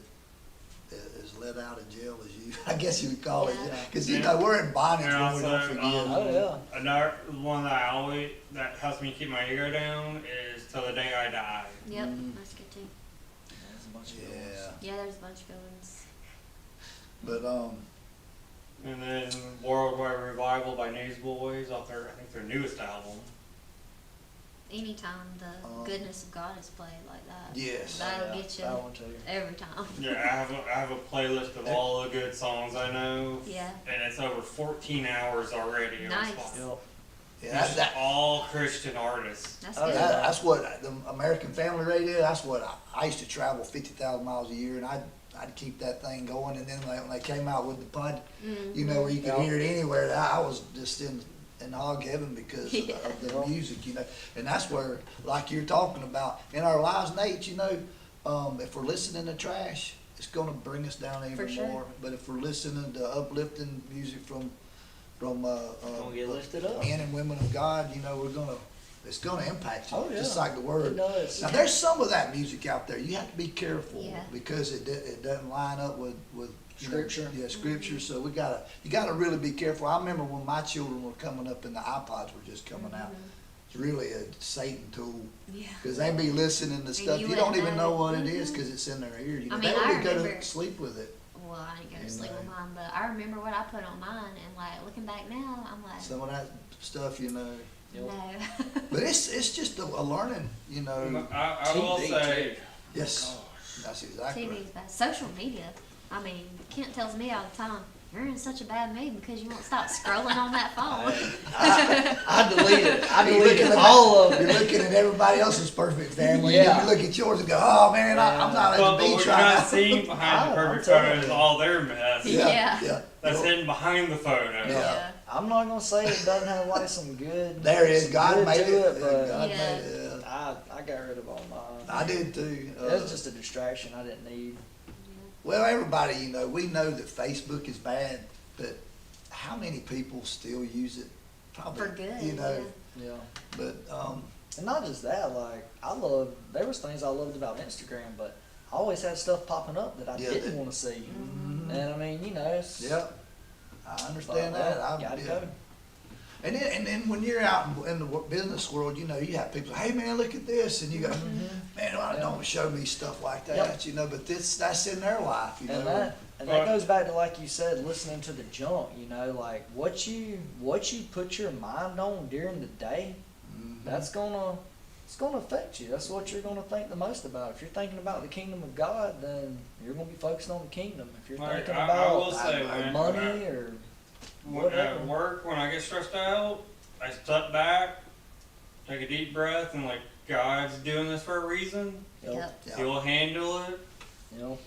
[SPEAKER 1] is let out of jail is you, I guess you would call it.
[SPEAKER 4] Yeah.
[SPEAKER 1] Because, we're in bondage
[SPEAKER 2] And
[SPEAKER 1] when we don't
[SPEAKER 2] also,
[SPEAKER 1] forgive.
[SPEAKER 3] Oh, yeah.
[SPEAKER 2] Another one that helps me keep my ego down is Till the Day I Die.
[SPEAKER 4] Yep,
[SPEAKER 1] Mm.
[SPEAKER 4] that's good too.
[SPEAKER 3] There's a bunch of good ones.
[SPEAKER 1] Yeah.
[SPEAKER 4] Yeah, there's a bunch of good ones.
[SPEAKER 1] But,
[SPEAKER 2] And then Worldwide Revival by Newsboys off I think their newest album.
[SPEAKER 4] Anytime the goodness of God is played like that,
[SPEAKER 1] yes.
[SPEAKER 4] that'll
[SPEAKER 3] Yeah,
[SPEAKER 4] get you
[SPEAKER 3] that one too.
[SPEAKER 4] every time.
[SPEAKER 2] Yeah, I have a playlist of all the good songs I know.
[SPEAKER 4] Yeah.
[SPEAKER 2] And it's over 14 hours already on
[SPEAKER 4] Nice.
[SPEAKER 2] Spotify.
[SPEAKER 3] Yep.
[SPEAKER 1] Yeah,
[SPEAKER 2] Just
[SPEAKER 1] that,
[SPEAKER 2] all Christian artists.
[SPEAKER 4] That's
[SPEAKER 3] Oh,
[SPEAKER 4] good.
[SPEAKER 3] yeah.
[SPEAKER 1] that's what the American Family Radio, that's what I used to travel 50,000 miles a year, and I'd keep that thing going. And then when they came out with the pod,
[SPEAKER 4] Mhm.
[SPEAKER 1] where you could
[SPEAKER 3] Yeah.
[SPEAKER 1] hear it anywhere, I was just in hog heaven because
[SPEAKER 4] Yeah.
[SPEAKER 1] of the
[SPEAKER 3] Yeah.
[SPEAKER 1] music, And that's where, like you're talking about, in our lives, Nate, if we're listening to trash, it's going to bring us down even
[SPEAKER 4] For sure.
[SPEAKER 1] more. But if we're listening to uplifting music from
[SPEAKER 3] Gonna get lifted up.
[SPEAKER 1] men and women of God, it's gonna impact you,
[SPEAKER 3] Oh, yeah.
[SPEAKER 1] just like the word.
[SPEAKER 3] It does.
[SPEAKER 1] Now, there's some of that music out there. You have to be careful
[SPEAKER 4] Yeah.
[SPEAKER 1] because it doesn't line up with
[SPEAKER 3] Scripture.
[SPEAKER 1] Scripture. So you gotta really be careful. I remember when my children were coming up and the iPods were just coming out. It's really a Satan tool
[SPEAKER 4] Yeah.
[SPEAKER 1] because they be listening to stuff
[SPEAKER 4] you
[SPEAKER 1] you don't
[SPEAKER 4] wouldn't
[SPEAKER 1] even
[SPEAKER 4] know.
[SPEAKER 1] know what it is because it's in their ear.
[SPEAKER 4] I mean,
[SPEAKER 1] they
[SPEAKER 4] I
[SPEAKER 1] would go to
[SPEAKER 4] remember-
[SPEAKER 1] sleep with it.
[SPEAKER 4] Well, I didn't go to
[SPEAKER 1] And,
[SPEAKER 4] sleep with mine, but I remember what I put on mine, and like looking back now, I'm like,
[SPEAKER 1] Some of that stuff,
[SPEAKER 3] Yep.
[SPEAKER 4] no.
[SPEAKER 1] But it's just a learning,
[SPEAKER 2] I will
[SPEAKER 3] TV
[SPEAKER 2] say,
[SPEAKER 1] Yes, that's exactly
[SPEAKER 4] TV
[SPEAKER 1] right.
[SPEAKER 4] is bad. Social media. I mean, Kent tells me all the time, you're in such a bad mood because you won't stop scrolling on that phone.
[SPEAKER 3] I deleted it. I
[SPEAKER 1] You're looking
[SPEAKER 3] deleted
[SPEAKER 1] at-
[SPEAKER 3] all of
[SPEAKER 1] You're
[SPEAKER 3] it.
[SPEAKER 1] looking at everybody else's perfect family,
[SPEAKER 3] Yeah.
[SPEAKER 1] and you look at yours and go, "Oh man, I'm not at
[SPEAKER 2] but
[SPEAKER 1] the
[SPEAKER 2] what
[SPEAKER 1] beach
[SPEAKER 2] you're
[SPEAKER 1] right
[SPEAKER 2] not
[SPEAKER 1] now."
[SPEAKER 2] seeing behind the
[SPEAKER 3] I'm
[SPEAKER 2] perfect
[SPEAKER 3] telling
[SPEAKER 2] photo is
[SPEAKER 3] you.
[SPEAKER 2] all their mess.
[SPEAKER 4] Yeah.
[SPEAKER 1] yeah.
[SPEAKER 2] That's
[SPEAKER 1] You'll-
[SPEAKER 2] hidden behind the photo.
[SPEAKER 1] Yeah.
[SPEAKER 3] I'm not gonna say it doesn't have like some good.
[SPEAKER 1] There it is.
[SPEAKER 3] some
[SPEAKER 1] God
[SPEAKER 3] good
[SPEAKER 1] made
[SPEAKER 3] to
[SPEAKER 1] it.
[SPEAKER 3] but
[SPEAKER 1] God
[SPEAKER 4] Yeah.
[SPEAKER 1] made it.
[SPEAKER 3] I got rid of all mine.
[SPEAKER 1] I did too.
[SPEAKER 3] It was just a distraction I didn't need.
[SPEAKER 1] Well, everybody, we know that Facebook is bad, but how many people still use it? Probably,
[SPEAKER 4] For good,
[SPEAKER 3] Yeah.
[SPEAKER 1] But
[SPEAKER 3] And not just that, like there was things I loved about Instagram, but I always had stuff popping up that I
[SPEAKER 1] Yeah,
[SPEAKER 3] didn't
[SPEAKER 1] that-
[SPEAKER 3] want to see.
[SPEAKER 1] mhm.
[SPEAKER 3] And I mean, it's
[SPEAKER 1] yeah, I understand that.
[SPEAKER 3] Gotta
[SPEAKER 1] yeah.
[SPEAKER 3] go.
[SPEAKER 1] And then when you're out in the business world, you have people, hey man, look at this, and you go, man, why don't show me stuff like that,
[SPEAKER 3] Yep.
[SPEAKER 1] But that's in their life,
[SPEAKER 3] And that
[SPEAKER 2] Right.
[SPEAKER 3] goes back to, like you said, listening to the junk. Like what you put your mind on during the day,
[SPEAKER 1] Mhm.
[SPEAKER 3] it's gonna affect you. That's what you're gonna think the most about. If you're thinking about the kingdom of God, then you're gonna be focused on the kingdom. If you're
[SPEAKER 2] Like,
[SPEAKER 3] thinking
[SPEAKER 2] I
[SPEAKER 3] about
[SPEAKER 2] will say when-
[SPEAKER 3] money or
[SPEAKER 2] At work, when I get stressed out, I step back, take a deep breath, and like, God's doing this for a reason.
[SPEAKER 3] Yep.
[SPEAKER 1] Yeah.
[SPEAKER 2] He'll handle it.
[SPEAKER 3] Yep.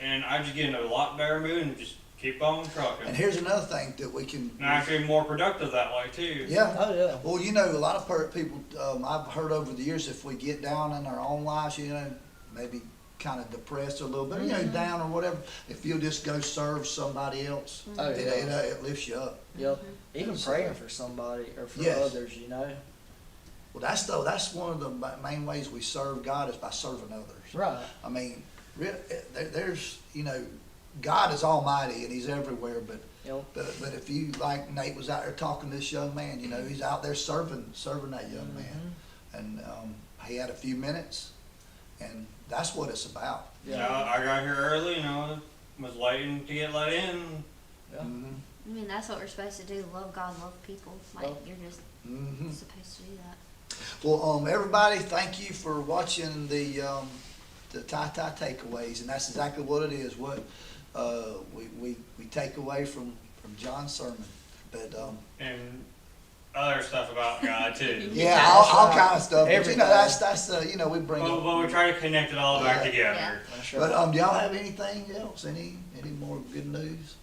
[SPEAKER 2] And I just get in a lot better mood and just keep on trucking.
[SPEAKER 1] And here's another thing that we can.
[SPEAKER 2] And actually more productive that way too.
[SPEAKER 1] Yeah.
[SPEAKER 3] Oh yeah.
[SPEAKER 1] Well, you know, a lot of people, I've heard over the years, if we get down in our own lives, you know, maybe kind of depressed a little bit, you know, down or whatever, if you'll just go serve somebody else,
[SPEAKER 3] Oh,
[SPEAKER 1] it,
[SPEAKER 3] yeah.
[SPEAKER 1] it lifts you up.
[SPEAKER 3] Yep. Even praying for somebody or for
[SPEAKER 1] Yes.
[SPEAKER 3] others, you know.
[SPEAKER 1] Well, that's one of the main ways we serve God is by serving others.
[SPEAKER 3] Right.
[SPEAKER 1] I mean, there's, you know, God is almighty and he's everywhere, but
[SPEAKER 3] Yep.
[SPEAKER 1] But if you, like Nate was out there talking to this young man, you know, he's out there serving that young man. And he had a few minutes, and that's what it's about.
[SPEAKER 2] Yeah, I got here early, you know, was waiting to get let in.
[SPEAKER 3] Yeah.
[SPEAKER 1] Mm-hmm.
[SPEAKER 4] I mean, that's what we're supposed to do. Love God, love people. Like,
[SPEAKER 3] Well-
[SPEAKER 4] you're just
[SPEAKER 1] Mm-hmm.
[SPEAKER 4] supposed to do that.
[SPEAKER 1] Well, everybody, thank you for watching the Tie takeaways, and that's exactly what it is. What we take away from John's sermon, but
[SPEAKER 2] And other stuff about God too.
[SPEAKER 1] yeah, all
[SPEAKER 3] right.
[SPEAKER 1] kind of stuff. But, you
[SPEAKER 3] Everything.
[SPEAKER 1] know, that's you know, we bring
[SPEAKER 2] But,
[SPEAKER 1] up.
[SPEAKER 2] but we try to connect it all back
[SPEAKER 1] Yeah.
[SPEAKER 2] together.
[SPEAKER 4] Yeah.
[SPEAKER 3] That's right.
[SPEAKER 1] But do y'all have anything else? Any more good news?